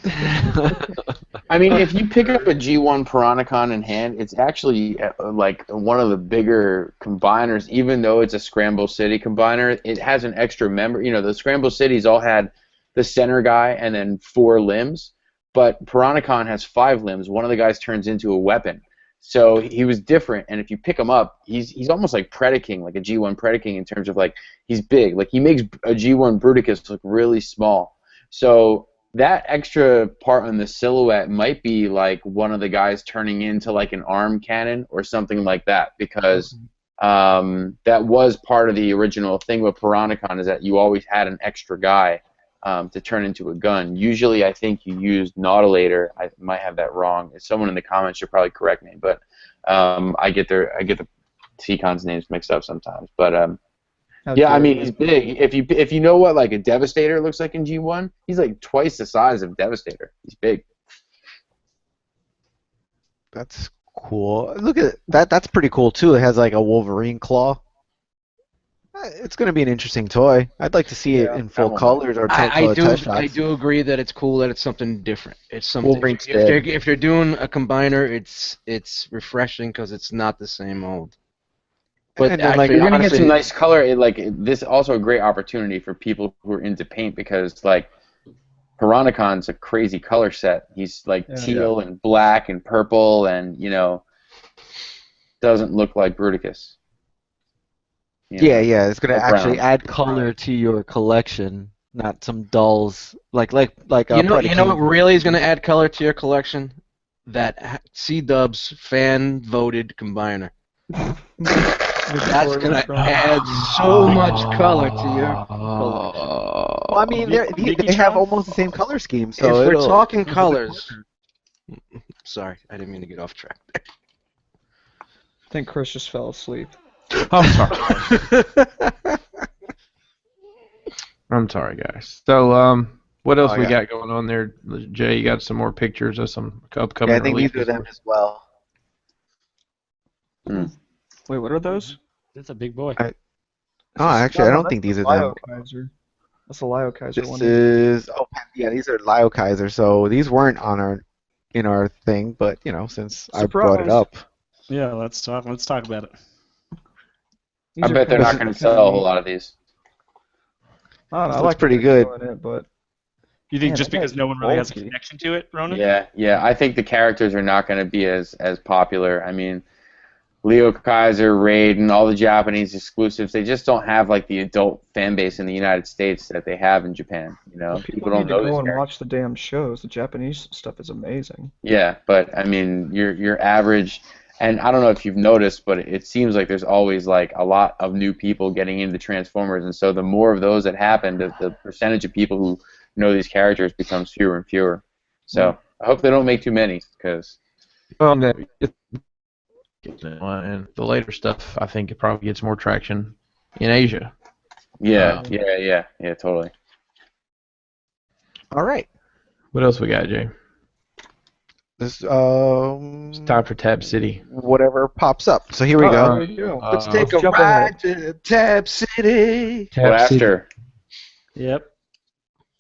I mean, if you pick up a G1 Piranacon in hand, it's actually like one of the bigger combiners, even though it's a Scramble City combiner. It has an extra member. The Scramble Cities all had the center guy and then 4 limbs, but Piranacon has 5 limbs. One of the guys turns into a weapon. So he was different, and if you pick him up, he's almost like Predaking, like a G1 Predaking in terms of like he's big. Like he makes a G1 Bruticus look really small. So that extra part on the silhouette might be like one of the guys turning into like an arm cannon or something like that, because that was part of the original thing with Piranacon, is that you always had an extra guy to turn into a gun. Usually, I think you used Nautilator. I might have that wrong. Someone in the comments should probably correct me, but I get the Seacon's names mixed up sometimes. But yeah, I mean, he's big. If you know what like a Devastator looks like in G1, he's like twice the size of Devastator. He's big. That's cool. Look at that. That's pretty cool too. It has like a Wolverine claw. It's going to be an interesting toy. I'd like to see it in full colors or I test shots. I do agree that it's cool that it's something different. It's something. Wolverine's If they're doing a combiner, it's refreshing because it's not the same old. But And then, like, actually, You're gonna honestly, get some nice color. This is also a great opportunity for people who are into paint, because like Piranacon's a crazy color set. He's like teal and black and purple, and doesn't look like Bruticus. Yeah, it's going to actually brown. add color to your collection, not some dulls like you know Predaking. what really is going to add color to your collection? That C-Dubs fan voted combiner. That's going to add so much color to your collection. Well, I mean, they have almost the same color scheme. So if we're talking colors, sorry, I didn't mean to get off track. I think Chris just fell asleep. I'm sorry. I'm sorry, guys. So, what else Oh, we yeah. got going on there? Jay, you got some more pictures of some upcoming Yeah, I think these are releases? them as well. Wait, what are those? That's a big boy. Oh, actually, I No, don't that's think these the are them. Kaiser. That's the Lio Kaiser This one. is yeah, these are Lio Kaiser. So these weren't on our thing, but since I brought it Surprise! up, Yeah, let's talk about it. I These are bet they're not kinda- going to kinda sell a whole neat. lot of these. I don't know. this I looks like pretty what they're good. doing it, but You think man, just that because guy's no one really has a bulky. connection to it, Ronan? Yeah. I think the characters are not going to be as popular. I mean, Leo Kaiser, Raid, and all the Japanese exclusives, they just don't have like the adult fan base in the United States that they have in Japan. People People don't need to know these go and characters. watch the damn shows. The Japanese stuff is amazing. Yeah, but I mean, your average, and I don't know if you've noticed, but it seems like there's always like a lot of new people getting into Transformers, and so the more of those that happen, the percentage of people who know these characters becomes fewer and fewer. So I hope they don't make too many, because And the later stuff, I think it probably gets more traction in Asia. yeah, totally. All right. What else we got, Jay? This It's time for Tab City. whatever pops up. So here we go. There you go. Let's take a jump ride ahead. to Tab City. Tab City. Blaster. Yep.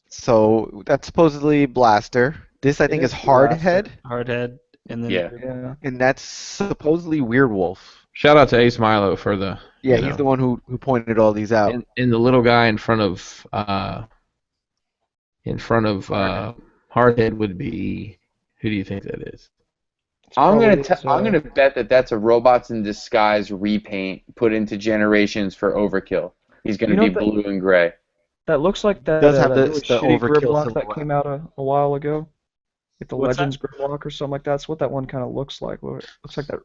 So that's supposedly Blaster. This I think is Hardhead, Hardhead, and then Yeah. Yeah. and that's supposedly Weirdwolf. Shout out to Ace Milo for the Yeah, he's the one who pointed all these out. and the little guy in front of Hardhead would be, who do you think that is? I'm probably gonna bet that that's a Robots in Disguise repaint put into Generations for Overkill. He's gonna You know be that- blue and gray. That looks like that, Does have that the really shitty overkill Grimlock that silhouette. came out a while ago. Like the What's that? Legends Grimlock or something like that. That's what that one kind of looks like. It looks like that.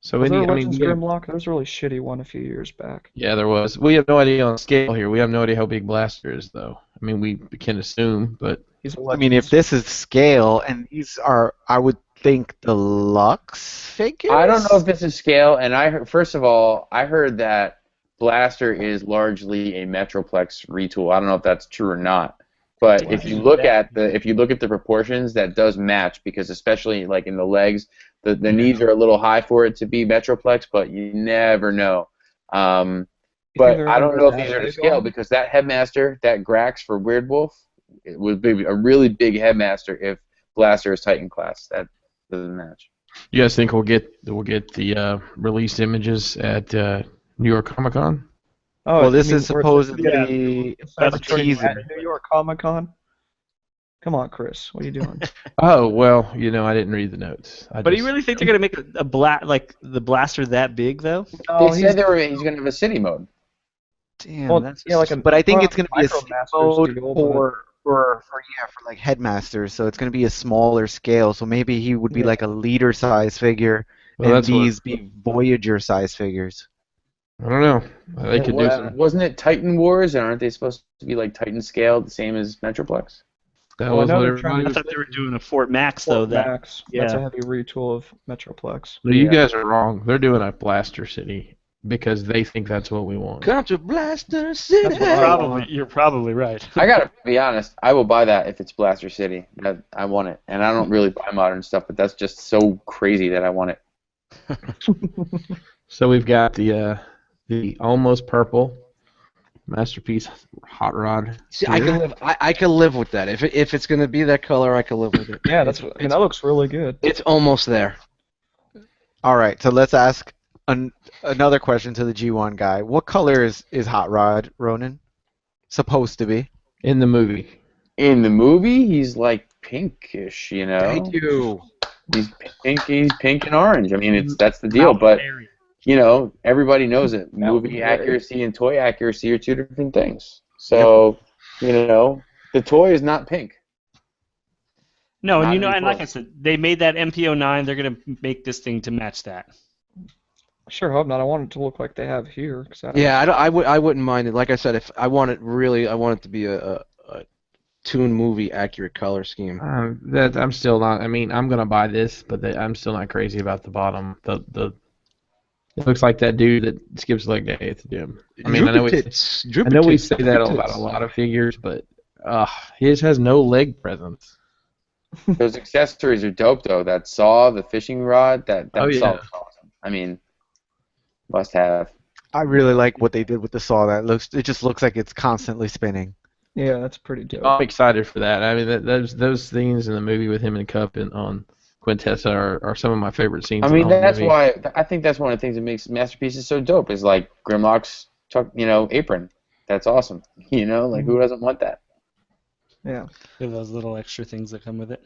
So Was there a I mean, Legends Grimlock? There was a really shitty one a few years back. yeah, there was. We have no idea on scale here. We have no idea how big Blaster is, though. I mean, we can assume, but He's a I mean, if this is scale, and these are, I would think, deluxe figures. I don't know if this is scale, and first of all, I heard that Blaster is largely a Metroplex retool. I don't know if that's true or not, but if you look at the proportions, that does match, because especially like in the legs, the needs are a little high for it to be Metroplex, but you never know. You think But they're I gonna don't go know if that these are to big scale, on 'em? because that Headmaster, that Grax for Weird Wolf, it would be a really big Headmaster if Blaster is Titan class. That doesn't match. you guys think we'll get the release images at New York Comic Con? Oh, Well, you this mean is where it's supposedly That's a Cybertruck at teaser. New York Comic Con. Come on, Chris. What are you doing? Oh well, I didn't read the notes. But do you really think they're gonna make like the Blaster that big though? No, They said he's going to have a city mode. Damn, well, that's yeah, like a. But I think it's going to be a Micro city Masters mode deal, for like headmasters. So it's going to be a smaller scale. So maybe he would be Yeah. like a leader size figure, Well, and that's what- these be Voyager size figures. I don't know. They could do some. Wasn't it Titan Wars, and aren't they supposed to be like Titan scaled, the same as Metroplex? That Well, I was know what they're trying everybody I was. thought they were doing a Fort Max though. Fort That Max. That's a yeah. heavy retool of Metroplex. No, you Yeah. guys are wrong. They're doing a Blaster City because they think that's what we want. Come to Blaster City. That's what I want. You're probably right. I gotta be honest, I will buy that if it's Blaster City. I want it, and I don't really buy modern stuff, but that's just so crazy that I want it. So we've got the almost purple Masterpiece Hot Rod. See, I can live. I can live with that. If it's gonna be that color, I can live with it. Yeah, that's. I mean, that looks really good. It's almost there. All right, so let's ask another question to the G1 guy. What color is Hot Rod, Ronen? Supposed to be. In the movie. In the movie, he's like pinkish, you know. Thank you. He's pink and orange. I mean, that's the deal. But everybody knows it. Movie accuracy and toy accuracy are two different things. So, the toy is not pink. No, Not and even and like I close. said, they made that MPO9. They're gonna make this thing to match that. I sure hope not. I want it to look like they have here. 'Cause Yeah, I wouldn't mind it. Like I said, if I want it to be a Toon movie accurate color scheme. That I'm still not. I mean, I'm gonna buy this, but I'm still not crazy about the bottom. The It looks like that dude that skips leg day at the gym. I mean, I know Droopy we tits, say that droopy about tits. a lot of figures, but his has no leg presence. Those accessories are dope, though. That saw, the fishing rod, that Oh, saw yeah. is awesome. I mean, must have. I really like what they did with the saw. It just looks like it's constantly spinning. Yeah, that's pretty dope. I'm excited for that. I mean, those things in the movie with him and Cup and on Quintessa are some of my favorite scenes. I in the mean, whole that's movie. why I think that's one of the things that makes Masterpieces so dope. Is like Grimlock's, apron. That's awesome. Like who doesn't want that? Yeah. Those little extra things that come with it.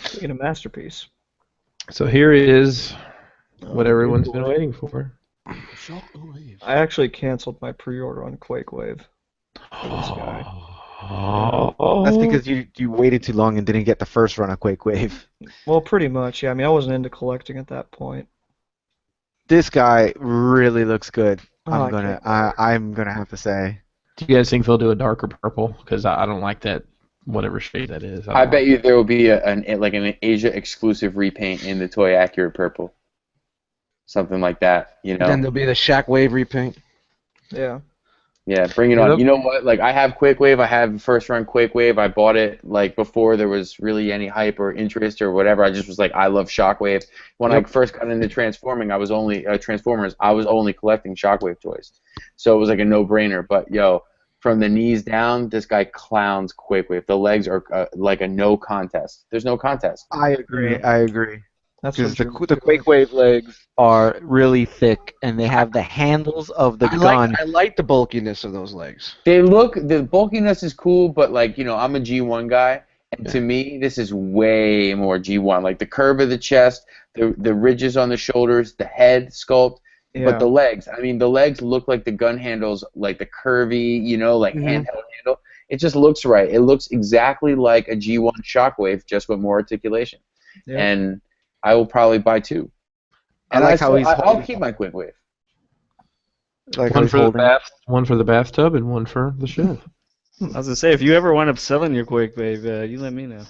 Speaking of masterpiece. So here is what Oh, everyone's good been boy. waiting for. I actually canceled my pre-order on Quake Wave for this guy. That's because you waited too long and didn't get the first run of Quake Wave. Well, pretty much, yeah. I mean, I wasn't into collecting at that point. This guy really looks good. Oh, I'm gonna have to say. Do you guys think they'll do a darker purple? Because I don't like that, whatever shade that is. I bet you there will be an Asia exclusive repaint in the Toy Accurate purple. Something like that, Then there'll be the Shockwave repaint. Yeah. Yeah, bring it on. You know what? Like, I have Quake Wave. I have first run Quake Wave. I bought it like before there was really any hype or interest or whatever. I just was like, I love Shockwave. When I first got into transforming, I was only Transformers. I was only collecting Shockwave toys, so it was like a no-brainer. But from the knees down, this guy clowns Quake Wave. The legs are like a no contest. There's no contest. I agree. That's Because what the Quake Wave legs are really thick, and they have the handles of the gun. I like the bulkiness of those legs. The bulkiness is cool, but I'm a G1 guy, and to me, this is way more G1. Like the curve of the chest, the ridges on the shoulders, the head sculpt, but the legs. I mean, the legs look like the gun handles, like the curvy, handheld handle. It just looks right. It looks exactly like a G1 Shockwave, just with more articulation. Yeah. And I will probably buy two. And I'll keep my Quake Wave. One for the bathtub and one for the shelf. I was gonna say, if you ever wind up selling your Quake Wave, you let me know.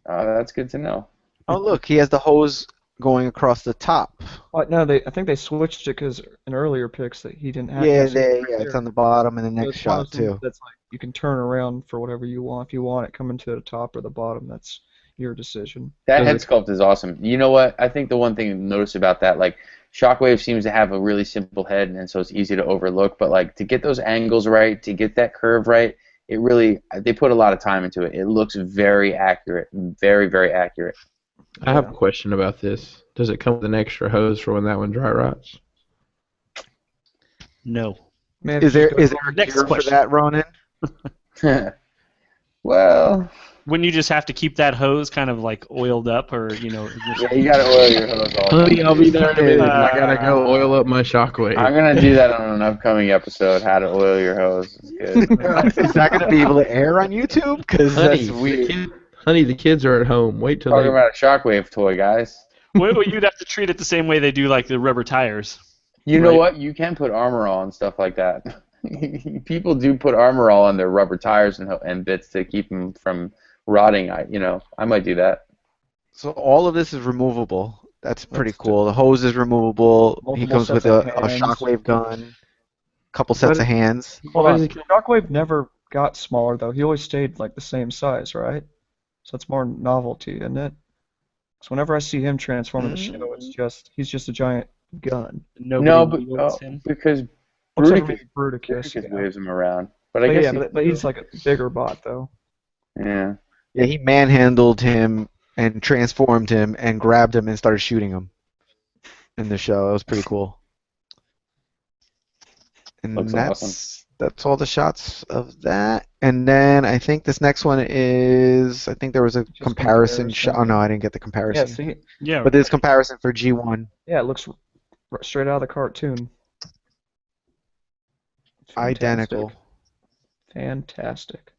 That's good to know. Oh, look, he has the hose going across the top. No, I think they switched it because in earlier picks that he didn't have. It's on the bottom in the next it's one of shot those things too. That's like you can turn around for whatever you want. If you want it coming to the top or the bottom, that's your decision. That head sculpt is awesome. You know what? I think the one thing to notice about that, like Shockwave seems to have a really simple head, and so it's easy to overlook. But like to get those angles right, to get that curve right, they put a lot of time into it. It looks very accurate, very, very accurate. I have a question about this. Does it come with an extra hose for when that one dry rots? No. Man, Is there a Next cure for question. that, Ronen? Well, Wouldn't you just have to keep that hose kind of like oiled up, or yeah, you gotta oil your hose all the time. Honey, I'll be there in a minute. I gotta go oil up my Shockwave. I'm gonna do that on an upcoming episode. How to oil your hose. It's good. Is that going to be able to air on YouTube? Because Honey, that's weird. the kids are at home. Wait till Talking they. about a Shockwave toy, guys. well, you'd have to treat it the same way they do like the rubber tires. You know what? You can put armor on stuff like that. People do put armor on their rubber tires and bits to keep them from rotting. I might do that. So all of this is removable. That's pretty cool. The hose is removable. He Multiple comes with sets a of hands. shockwave gun, couple sets of hands. Hold on. Shockwave never got smaller though. He always stayed like the same size, right? So it's more novelty, isn't it? So whenever I see him transform in the show, he's just a giant gun. Nobody wields him. Because Bruticus Bruticus yeah. waves him around. But I guess but he's like a bigger bot though. Yeah. Yeah, he manhandled him and transformed him and grabbed him and started shooting him in the show. It was pretty cool. And Looks awesome. That's all the shots of that. And then I think this next one is, I think there was a comparison shot. Oh no, I didn't get the comparison. Yeah, see? Yeah. But there's comparison for G1. Yeah, it looks straight out of the cartoon. Identical. Fantastic.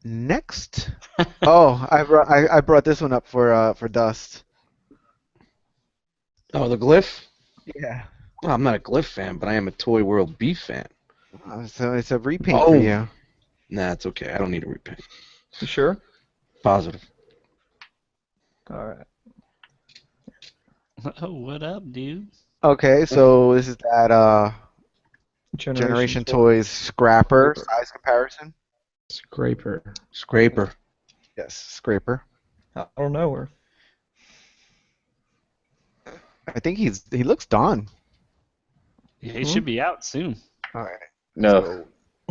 Next. Oh, I brought this one up for Dust. Oh, the Glyph? Yeah. Well, I'm not a Glyph fan, but I am a Toy World Beef fan. So it's a repaint for you. Nah, it's okay. I don't need a repaint. You sure? Positive. All right. Oh, what up, dude? Okay, so this is that Generation Generation Toys Scrapper size comparison. Scraper. Scraper. Yes, Scraper. I don't know her. I think he looks done. Yeah, he should be out soon. All right. No, So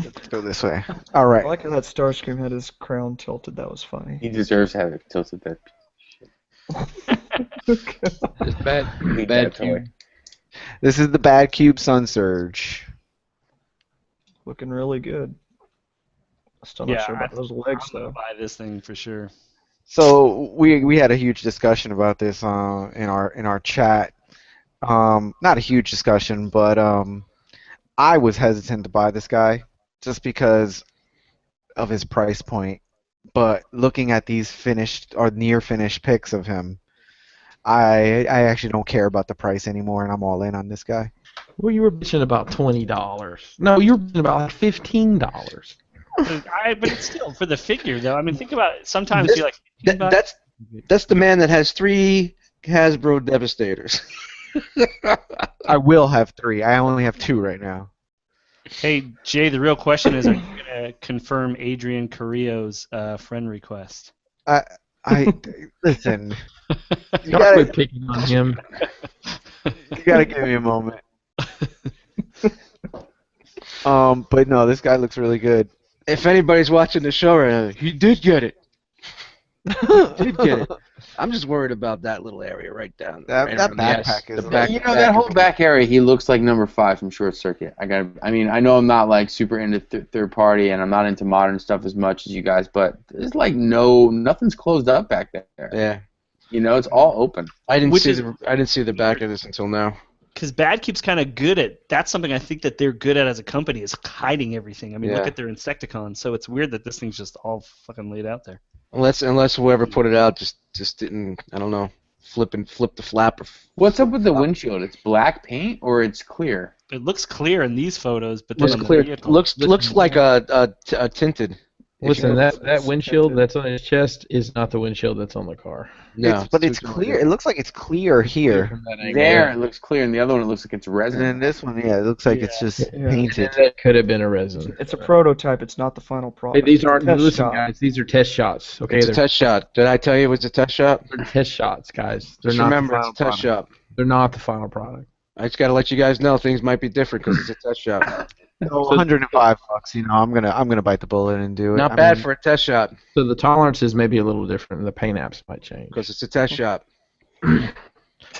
let's go this way. All I right. like how that Starscream had his crown tilted. That was funny. he deserves to have it tilted. That It's bad. Hate Bad that toy. cube. This is the Bad Cube Sun Surge. Looking really good. Still not Yeah, sure about those legs I'm gonna though. buy this thing for sure. So we had a huge discussion about this in our chat. Not a huge discussion, but I was hesitant to buy this guy just because of his price point. But looking at these finished or near finished pics of him, I actually don't care about the price anymore, and I'm all in on this guy. Well, you were bitching about $20. No, you were bitching about like $15. But it's still for the figure, though. I mean, think about it. Sometimes you like $15. That's the man that has 3 Hasbro Devastators. I will have 3. I only have 2 right now. Hey, Jay, the real question is, are you going to confirm Adrian Carrillo's friend request? I listen. You Don't gotta, quit picking on him. you gotta give me a moment. But no, this guy looks really good. If anybody's watching the show right now, he did get it. He did get it. I'm just worried about that little area right down there. That backpack is. that whole back area, he looks like number 5 from Short Circuit. I know I'm not like super into third party, and I'm not into modern stuff as much as you guys, but there's like nothing's closed up back there. Yeah. You know, it's all open. I didn't see the back of this until now. Because Bad Cube's kind of good at. That's something I think that they're good at as a company is hiding everything. I mean, look at their Insecticons. So it's weird that this thing's just all fucking laid out there. Unless whoever put it out just didn't, I don't know, flip the flap. What's up with the windshield? It's black paint or it's clear? It looks clear in these photos, but then Looks on the clear. vehicle, Looks like a tinted. Listen, that windshield that's on his chest is not the windshield that's on the car. No, But it's clear. It looks like it's clear here. From that angle. There, it looks clear, and the other one it looks like it's And resin. then this one, yeah, it looks like it's just painted. That could have been a resin. It's a prototype. It's not the final Hey, product. these aren't. It's a test Listen, shot. guys. These are test shots. Okay, It's a they're, test shot. Did I tell you it was a test shot? they're test shots, guys. They're Just not. remember, the it's final a test product. shot. They're not the final product. I just got to let you guys know things might be different because it's a test shot. So $105. You know, I'm gonna bite the bullet and do it. Not I bad mean, for a test shot So the tolerances may be a little different, and the paint apps might change. because it's a test shot.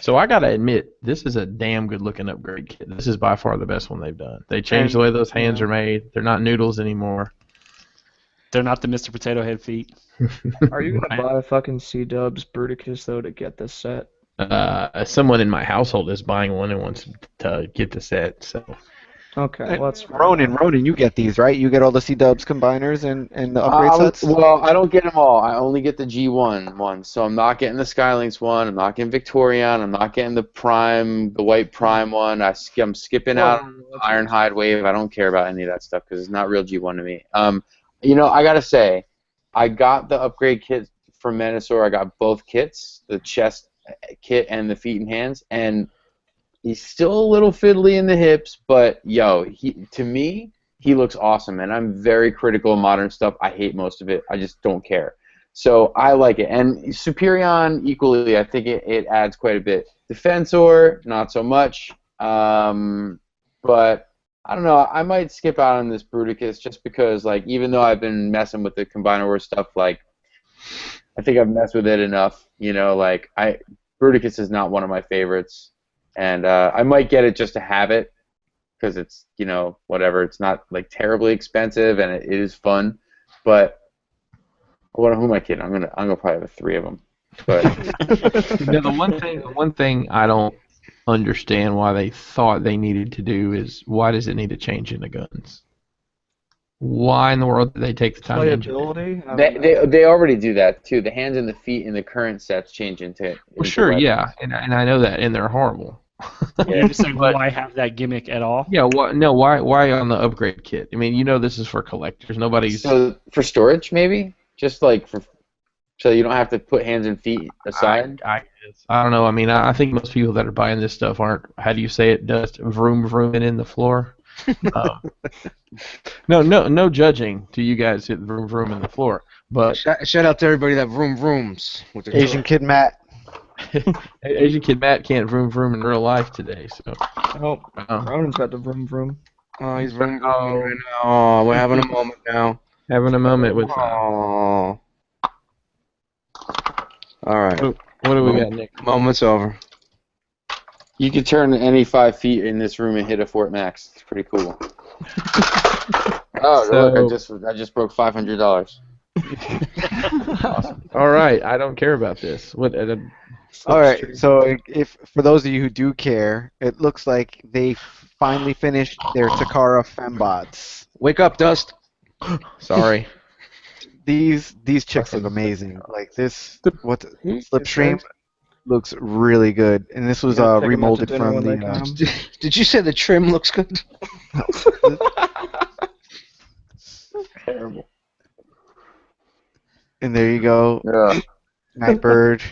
So I gotta admit, this is a damn good looking upgrade kit. This is by far the best one they've done. They changed the way those hands are made. They're not noodles anymore. they're not the Mr. Potato Head feet. Are you gonna buy a fucking C-Dubs Bruticus though to get this set? Someone in my household is buying one and wants to get the set. So Okay, well, that's Ronen, you get these, right? You get all the C-Dubs combiners and the upgrade sets? Well, I don't get them all. I only get the G1 one, so I'm not getting the Skylinks one. I'm not getting Victorion. I'm not getting the White Prime one. I'm skipping out on Ironhide Wave. I don't care about any of that stuff because it's not real G1 to me. You know, I gotta say, I got the upgrade kit from Manosaur. I got both kits, the chest kit and the feet and hands, and he's still a little fiddly in the hips, but to me, he looks awesome, and I'm very critical of modern stuff. I hate most of it. I just don't care. So I like it. And Superion, equally, I think it adds quite a bit. Defensor, not so much. But I don't know. I might skip out on this Bruticus just because, like, even though I've been messing with the Combiner Wars stuff, like, I think I've messed with it enough. You know, like, Bruticus is not one of my favorites. And I might get it just to have it because it's, you know, whatever. It's not, like, terribly expensive, and it is fun. But who am I kidding? I'm gonna probably have 3 of them. But the one thing I don't understand why they thought they needed to do is why does it need to change into guns? Why in the world did they take the time to playability. they already do that too. The hands and the feet in the current sets change into. Well, sure, yeah, and I know that, and they're horrible. You're just saying, why have that gimmick at all? Yeah, why on the upgrade kit? I mean, you know, this is for collectors. Nobody's So for storage, maybe, just like for. So you don't have to put hands and feet aside? I don't know. I mean, I think most people that are buying this stuff aren't, how do you say it, dust vroom vrooming in the floor. No judging to you guys hit vroom vroom in the floor, but Shout out to everybody that rooms with their Asian kid Matt. Asian kid Matt can't vroom vroom in real life today. So Oh, Ronen's got the vroom vroom. Oh, he's vroom right now. Oh, we're having a moment now. having a moment with. Oh. All right. What do we got, Nick? Moment's over. You could turn any 5 feet in this room and hit a Fort Max. It's pretty cool. Oh, So- look! I just broke $500. Awesome. All right, I don't care about this. What? All right, so if for those of you who do care, it looks like they finally finished their Takara fembots. Wake up, Dust. Sorry. These chicks look amazing. Like this, Slipstream looks really good, and this was You gotta take 'em out to remolded dinner from when they the. come. Did you say the trim looks good? Terrible. And there you go, Yeah. Nightbird.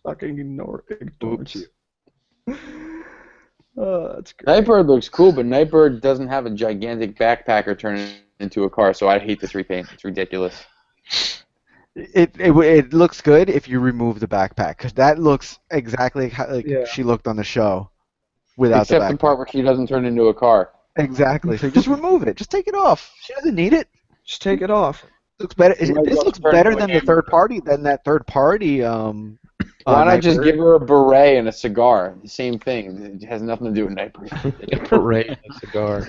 Fucking ignore Oops. you. Oh, that's great. Nightbird looks cool, but Nightbird doesn't have a gigantic backpacker turning into a car, so I hate this repaint. It's ridiculous. It looks good if you remove the backpack, because that looks exactly how Yeah. she looked on the show without Except the the backpack. part where she doesn't turn into a car. Exactly. So just remove it. Just take it off. She doesn't need it. Just take it off. Looks better. Might as This well looks turn better into a than the third party. Than that third party. Why not just Nightbird. give her a beret and a cigar? The same thing. It has nothing to do with Nightbird. A parade and a cigar.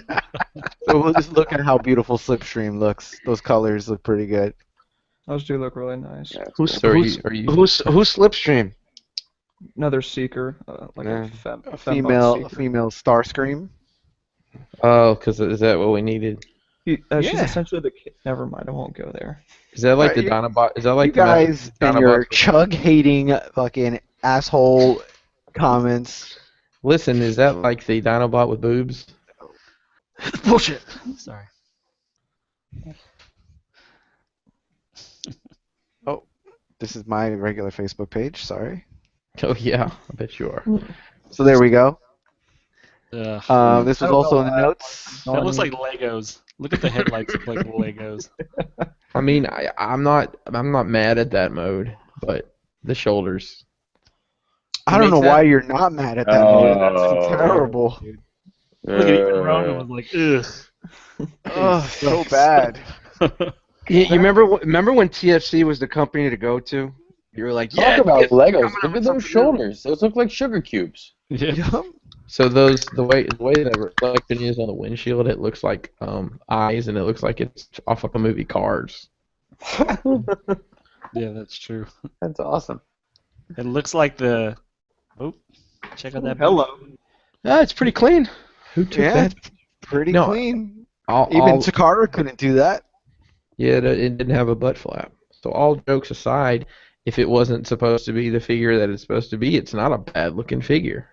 So we'll just look at how beautiful Slipstream looks. Those colors look pretty good. Those do look really nice. Yeah. Who's So are you? who's Slipstream? Another seeker, like Yeah. a Female seeker. Starscream. Oh, because is that what we needed? She's Yeah. essentially the kid. Never mind, I won't go there. Is that like the You- Dinobot? Is that like You the guys and your Dinobots? chug hating fucking asshole comments. Listen, is that like the Dinobot with boobs? Bullshit. Sorry. This is my regular Facebook page. Sorry. Oh yeah, I bet you are. So there we go. Ugh. This was I don't also know in the why. notes. That looks like Legos. Look at the headlights look like Legos. I mean, I'm not mad at that mode, but the shoulders. I don't know makes why that- you're not mad at that. Oh. That's terrible. Look at even Ronen was like, ugh. Oh, so bad. You remember when TFC was the company to go to? You were like, yeah. Talk about TFC Legos. coming Look up at with those something new. shoulders. Those look like sugar cubes. Yeah. So those the way that reflection is on the windshield, it looks like eyes, and it looks like it's off of a movie Cars. Yeah, that's true. That's awesome. It looks like the. Oh, check out that. Hello. Ah, it's pretty clean. Who took Yeah, that? pretty No, clean. All, Even all, Takara couldn't do that. yeah, it didn't have a butt flap. So all jokes aside, if it wasn't supposed to be the figure that it's supposed to be, it's not a bad looking figure.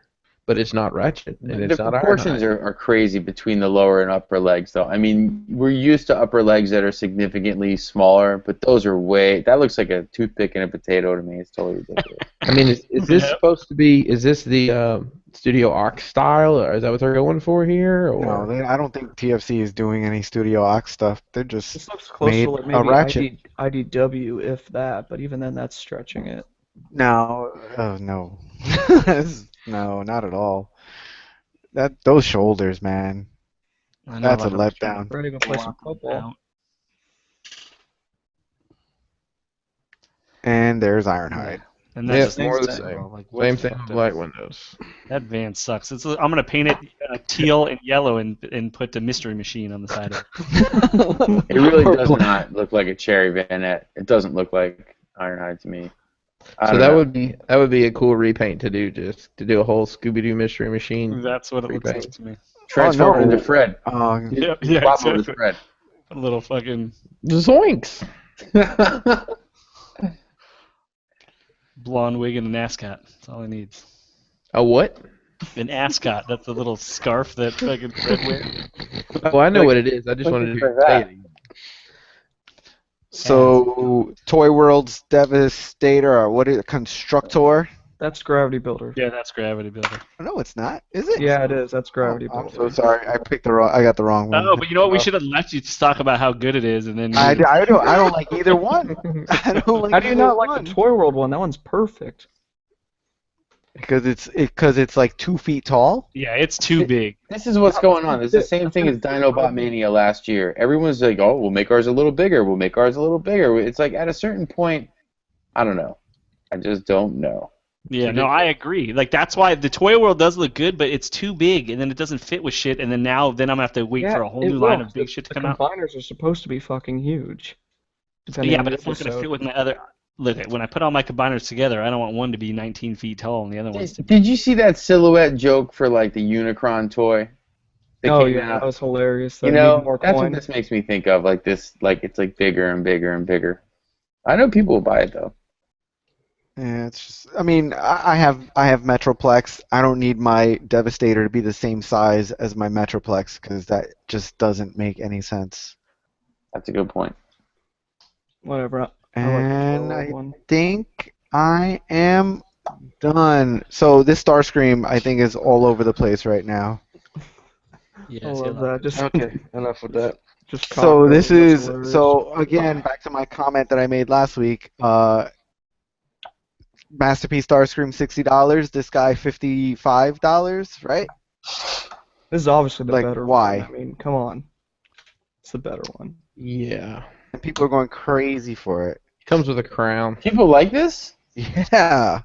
But it's not Ratchet, and it's The not proportions Ironhide. are crazy between the lower and upper legs, though. I mean, we're used to upper legs that are significantly smaller, but those are way. That looks like a toothpick and a potato to me. It's totally ridiculous. I mean, is this Yep. supposed to be? Is this the Studio Ox style, or is that what they're going for here? Or No, I don't think TFC is doing any Studio Ox stuff. They're just This looks close made to like a maybe Ratchet. IDW, if that. But even then, that's stretching it. no, no, no, not at all. Those shoulders, man. I know, That's a like, letdown. We're gonna go play some football. out. And there's Ironhide. And Yeah, that's just more of the insane, same. bro. Like, what same the thing fuck with light windows. That van sucks. I'm gonna paint it teal and yellow and put the mystery machine on the side of it. It really does not look like a cherry vanette. It doesn't look like Ironhide to me. So that would be a cool repaint to do, just to do a whole Scooby Doo mystery machine. That's what it looks Repaint. like to me. transform Oh, no. into Fred. Yeah, yeah, Swap over to exactly. Fred. A little fucking Zoinks! blonde wig and an ascot. That's all he needs. A what? An ascot. That's the little scarf that fucking Fred wears. Oh, I know what it is. I just wanted to like say that. it again. So, Toy World's Devastator, or what is it, Constructor? That's Gravity Builder. Yeah, that's Gravity Builder. No, it's not. Is it? Yeah, it is. That's Gravity I'm Builder. so sorry. I got the wrong one. Oh, but you know what? We should have left you to talk about how good it is, and then I don't like either one. I don't like How do you either not like one. the Toy World one? That one's perfect. Because it's like 2 feet tall. Yeah, it's too big. This is what's going on. It's the same thing as Dinobot Mania last year. Everyone's like, oh, we'll make ours a little bigger. We'll make ours a little bigger. It's like at a certain point, I don't know. I just don't know. Yeah, no, I agree. Like that's why the Toy World does look good, but it's too big, and then it doesn't fit with shit, and then I'm gonna have to wait for a whole new line of big shit to come out. The combiners are supposed to be fucking huge. Yeah, but it's not gonna fit with my other. Look, when I put all my combiners together, I don't want one to be 19 feet tall and the other one's. Did you see that silhouette joke for like the Unicron toy? Oh yeah, that was hilarious. You know, that's what this makes me think of. Like this, like it's like bigger and bigger and bigger. I know people will buy it though. Yeah, it's just. I mean, I have Metroplex. I don't need my Devastator to be the same size as my Metroplex because that just doesn't make any sense. That's a good point. Whatever. And I think I am done. So this Starscream, I think, is all over the place right now. I love that. Just Okay, enough with that. Just so this is hilarious. so again back to my comment that I made last week. Masterpiece Starscream $60. This guy $55, right? This is obviously the Like, better why? one. I mean, come on. It's the better one. Yeah. And people are going crazy for it. Comes with a crown. People like this? Yeah.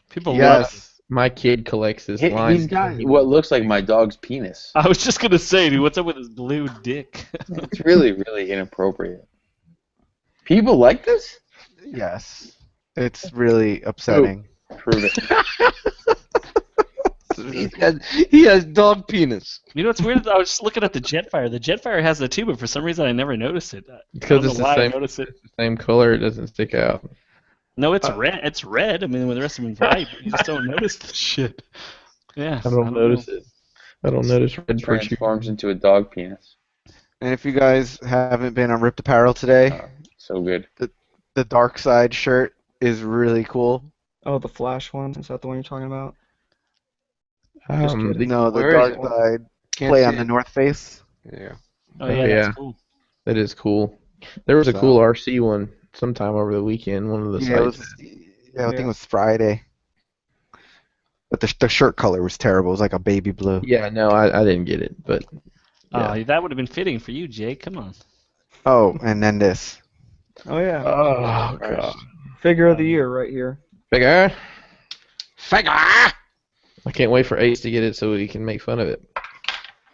People love it. Yes. My kid collects this line. He's got what looks like my dog's penis. I was just gonna say, dude, what's up with his blue dick? It's really, really inappropriate. People like this? Yes. It's really upsetting. Prove it. He has dog penis. You know what's weird? I was just looking at the Jetfire. The Jetfire has the too, but for some reason I never noticed it. Because it's I the noticed it. same color, it doesn't stick out. No, it's red. It's red. I mean, when the rest of them white, but you just don't notice the shit. Yeah. I don't notice it. I don't notice red Transforms into a dog penis. And if you guys haven't been on Ripped Apparel today, So good. the Dark Side shirt is really cool. Oh, the Flash one? Is that the one you're talking about? No, the Where is Dark it? Side Can't play see on the it. North Face. Yeah. Oh yeah, yeah. that's cool. That is cool. There was a So- cool RC one sometime over the weekend. One of the Yeah, sites. I think it was Friday. But the shirt color was terrible. It was like a baby blue. Yeah, no, I didn't get it, but yeah. That would have been fitting for you, Jake. Come on. Oh, and then this. Oh yeah. Oh god. Figure of the year right here. Figure. Figure! I can't wait for Ace to get it so he can make fun of it.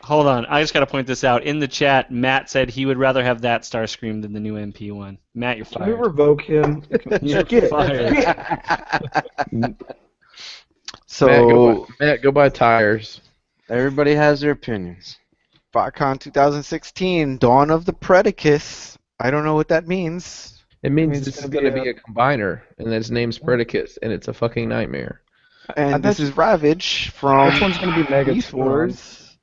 Hold on, I just got to point this out. In the chat, Matt said he would rather have that Starscream than the new MP one. Matt, you're Can we fired. revoke him? You're fired. So, Matt, go buy tires. Everybody has their opinions. BotCon 2016, Dawn of the Predicus. I don't know what that means. It means means this it's is gonna going to be be a combiner, and its name's Predicus, and it's a fucking nightmare. And this is Ravage from Which one's gonna be Beast Megatron? Wars.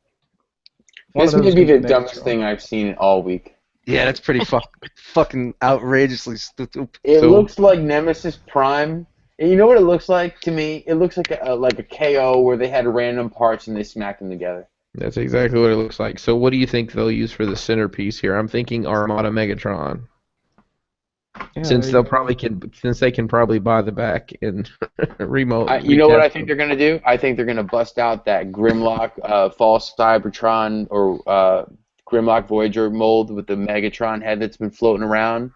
This of may those be the is Megatron. dumbest thing I've seen all week. Yeah, that's pretty fucking outrageously stupid. It So- looks like Nemesis Prime. And you know what it looks like to me? It looks like a KO where they had random parts and they smacked them together. That's exactly what it looks like. So what do you think they'll use for the centerpiece here? I'm thinking Armada Megatron. Yeah, Since there they can probably buy the back and remote. You know what I think they're gonna do? I think they're gonna bust out that Grimlock false Cybertron or Grimlock Voyager mold with the Megatron head that's been floating around.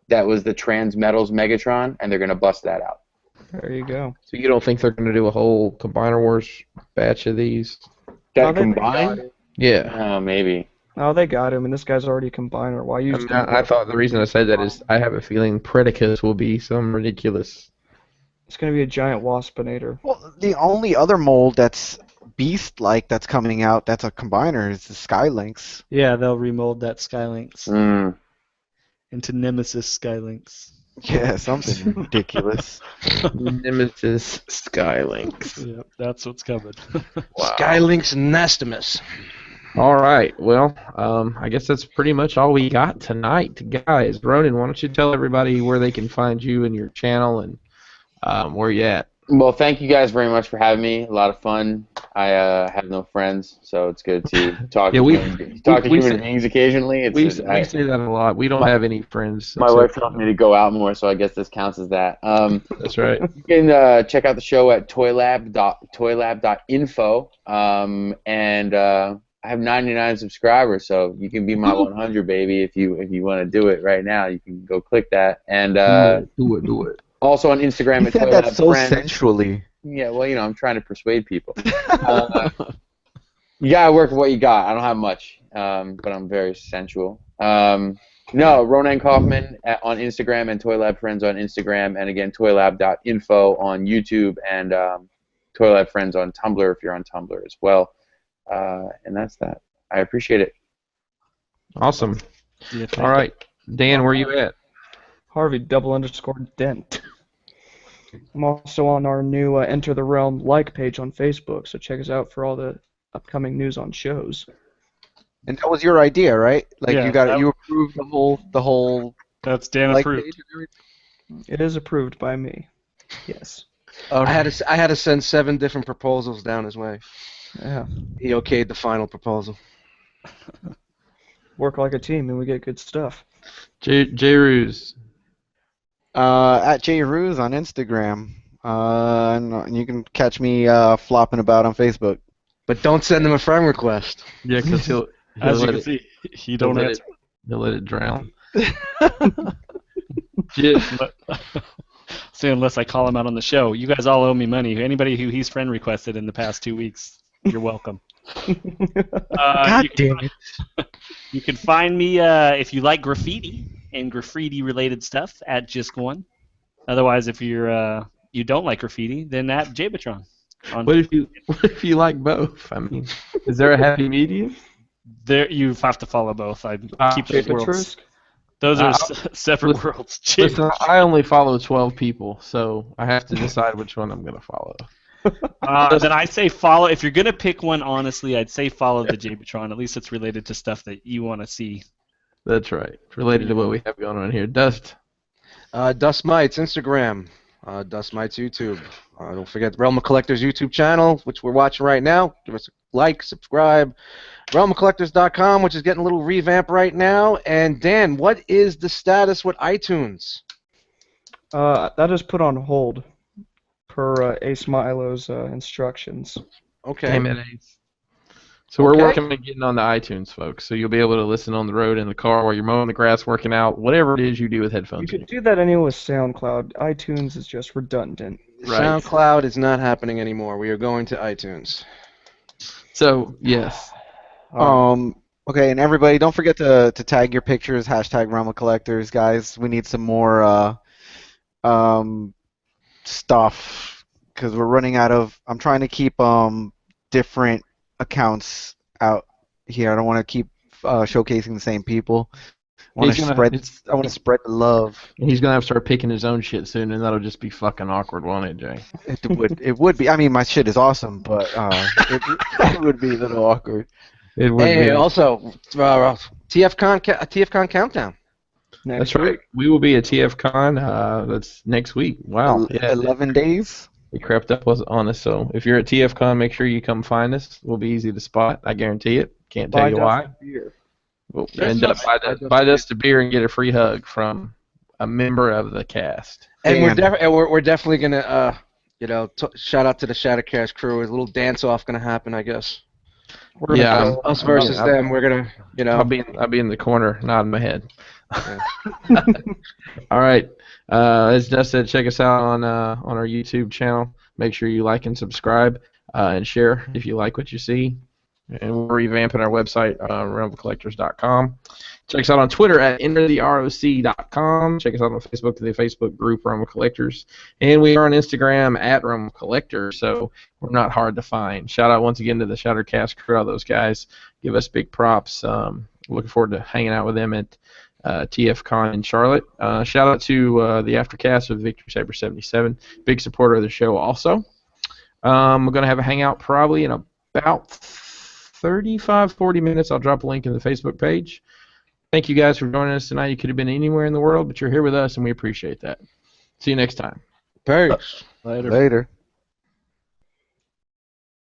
That was the Transmetals Megatron, and they're gonna bust that out. There you go. So you don't think they're going to do a whole Combiner Wars batch of these? That they got combined? it. Yeah. Oh, maybe. Oh, they got him, and this guy's already a combiner. Why use him? I thought the reason I said that is I have a feeling Predicus will be some ridiculous. It's gonna be a giant waspinator. Well, the only other mold that's Beast-like that's coming out that's a combiner is the Skylinks. Yeah, they'll remold that Skylynx Mm. into Nemesis Skylynx. Yeah, something ridiculous. Nemesis Skylinks. Yep, that's what's coming. Wow. Skylynx Nastimus. All right. Well, I guess that's pretty much all we got tonight, guys. Ronen, why don't you tell everybody where they can find you and your channel and where you at? Well, thank you guys very much for having me. A lot of fun. I have no friends, so it's good to talk Yeah, to we human say beings occasionally. we say that a lot. We don't have any friends My wife except tells me to go out more, so I guess this counts as that. that's right. You can check out the show at toylab.info, and I have 99 subscribers, so you can be my 100 baby if you want to do it right now. You can go click that, and Do it. also on Instagram You at said that so ToyLabFriends. sensually. Yeah, well, I'm trying to persuade people. You gotta work with what you got. I don't have much, but I'm very sensual. No, Ronen Kauffman on Instagram and ToyLabFriends on Instagram, and again ToyLab.info on YouTube and ToyLabFriends on Tumblr if you're on Tumblr as well. And that's that. I appreciate it. Awesome. Yeah, thank All you. right, Dan, where you at? Harvey_Dent. I'm also on our new Enter the Realm like page on Facebook, so check us out for all the upcoming news on shows. And that was your idea, right? Like Yeah, you approved the whole That's Dan like approved. page and everything? It is approved by me. Yes. I had to send 7 different proposals down his way. Yeah. He okayed the final proposal. Work like a team and we get good stuff. J Ruse. At JRuse on Instagram. And you can catch me flopping about on Facebook. But don't send him a friend request. Yeah, because he'll As you let can it, see, you don't let answer. he'll let it drown. See, unless I call him out on the show. You guys all owe me money. Anybody who he's friend requested in the past 2 weeks, you're welcome. God damn it. You can find me if you like graffiti and graffiti-related stuff at Just1. Otherwise, if you don't like graffiti, then at Jbatron. What if you like both? I mean, is there a happy medium? There, you have to follow both. I keep those worlds. Jbatrusk? Those are separate worlds. Listen, I only follow 12 people, so I have to decide which one I'm going to follow. Then I say follow. If you're gonna pick one, honestly, I'd say follow the Jbatron. At least it's related to stuff that you want to see. That's right. It's related to what we have going on here. Dust. Dust Mites Instagram. Dust Mites YouTube. Don't forget the Realm of Collectors YouTube channel, which we're watching right now. Give us a like, subscribe. RealmofCollectors.com, which is getting a little revamp right now. And Dan, what is the status with iTunes? That is put on hold per Ace Milo's instructions. Okay. Damn it, Ace. So we're working on getting on the iTunes, folks. So you'll be able to listen on the road, in the car, while you're mowing the grass, working out, whatever it is you do with headphones. You could do that anyway with SoundCloud. iTunes is just redundant. Right. SoundCloud is not happening anymore. We are going to iTunes. So yes. Okay, and everybody, don't forget to tag your pictures, hashtag Realm of Collectors, guys. We need some more stuff because we're running out of. I'm trying to keep different accounts out here. I don't want to keep showcasing the same people. I want to spread the love. He's gonna have to start picking his own shit soon, and that'll just be fucking awkward, won't it, Jay? It would be. I mean, my shit is awesome, but it would be a little awkward. It would be. Also, TFCon Countdown. That's right. We will be at TFCon. That's next week. Wow. Yeah. 11 days. It crept up on us. So if you're at TFCon, make sure you come find us. We'll be easy to spot. I guarantee it. Can't tell you why. We'll end up buy Dust a beer and get a free hug from a member of the cast. And we're definitely gonna shout out to the Shattercast crew. A little dance off gonna happen, I guess. Yeah, us versus them. We're gonna, I'll be in the corner, nodding my head. All right. As Dust said, check us out on our YouTube channel. Make sure you like and subscribe and share if you like what you see. And we're revamping our website, realmofcollectors.com. Check us out on Twitter at entertheroc.com. Check us out on Facebook, the Facebook group Realm of Collectors. And we are on Instagram at Realm of Collectors, so we're not hard to find. Shout out once again to the Shattercast crew. All those guys give us big props. Looking forward to hanging out with them at TFCon in Charlotte. Shout out to the Aftercast of Victory Saber 77. Big supporter of the show also. We're going to have a hangout probably in about 35, 40 minutes. I'll drop a link in the Facebook page. Thank you guys for joining us tonight. You could have been anywhere in the world, but you're here with us, and we appreciate that. See you next time. Peace. Later.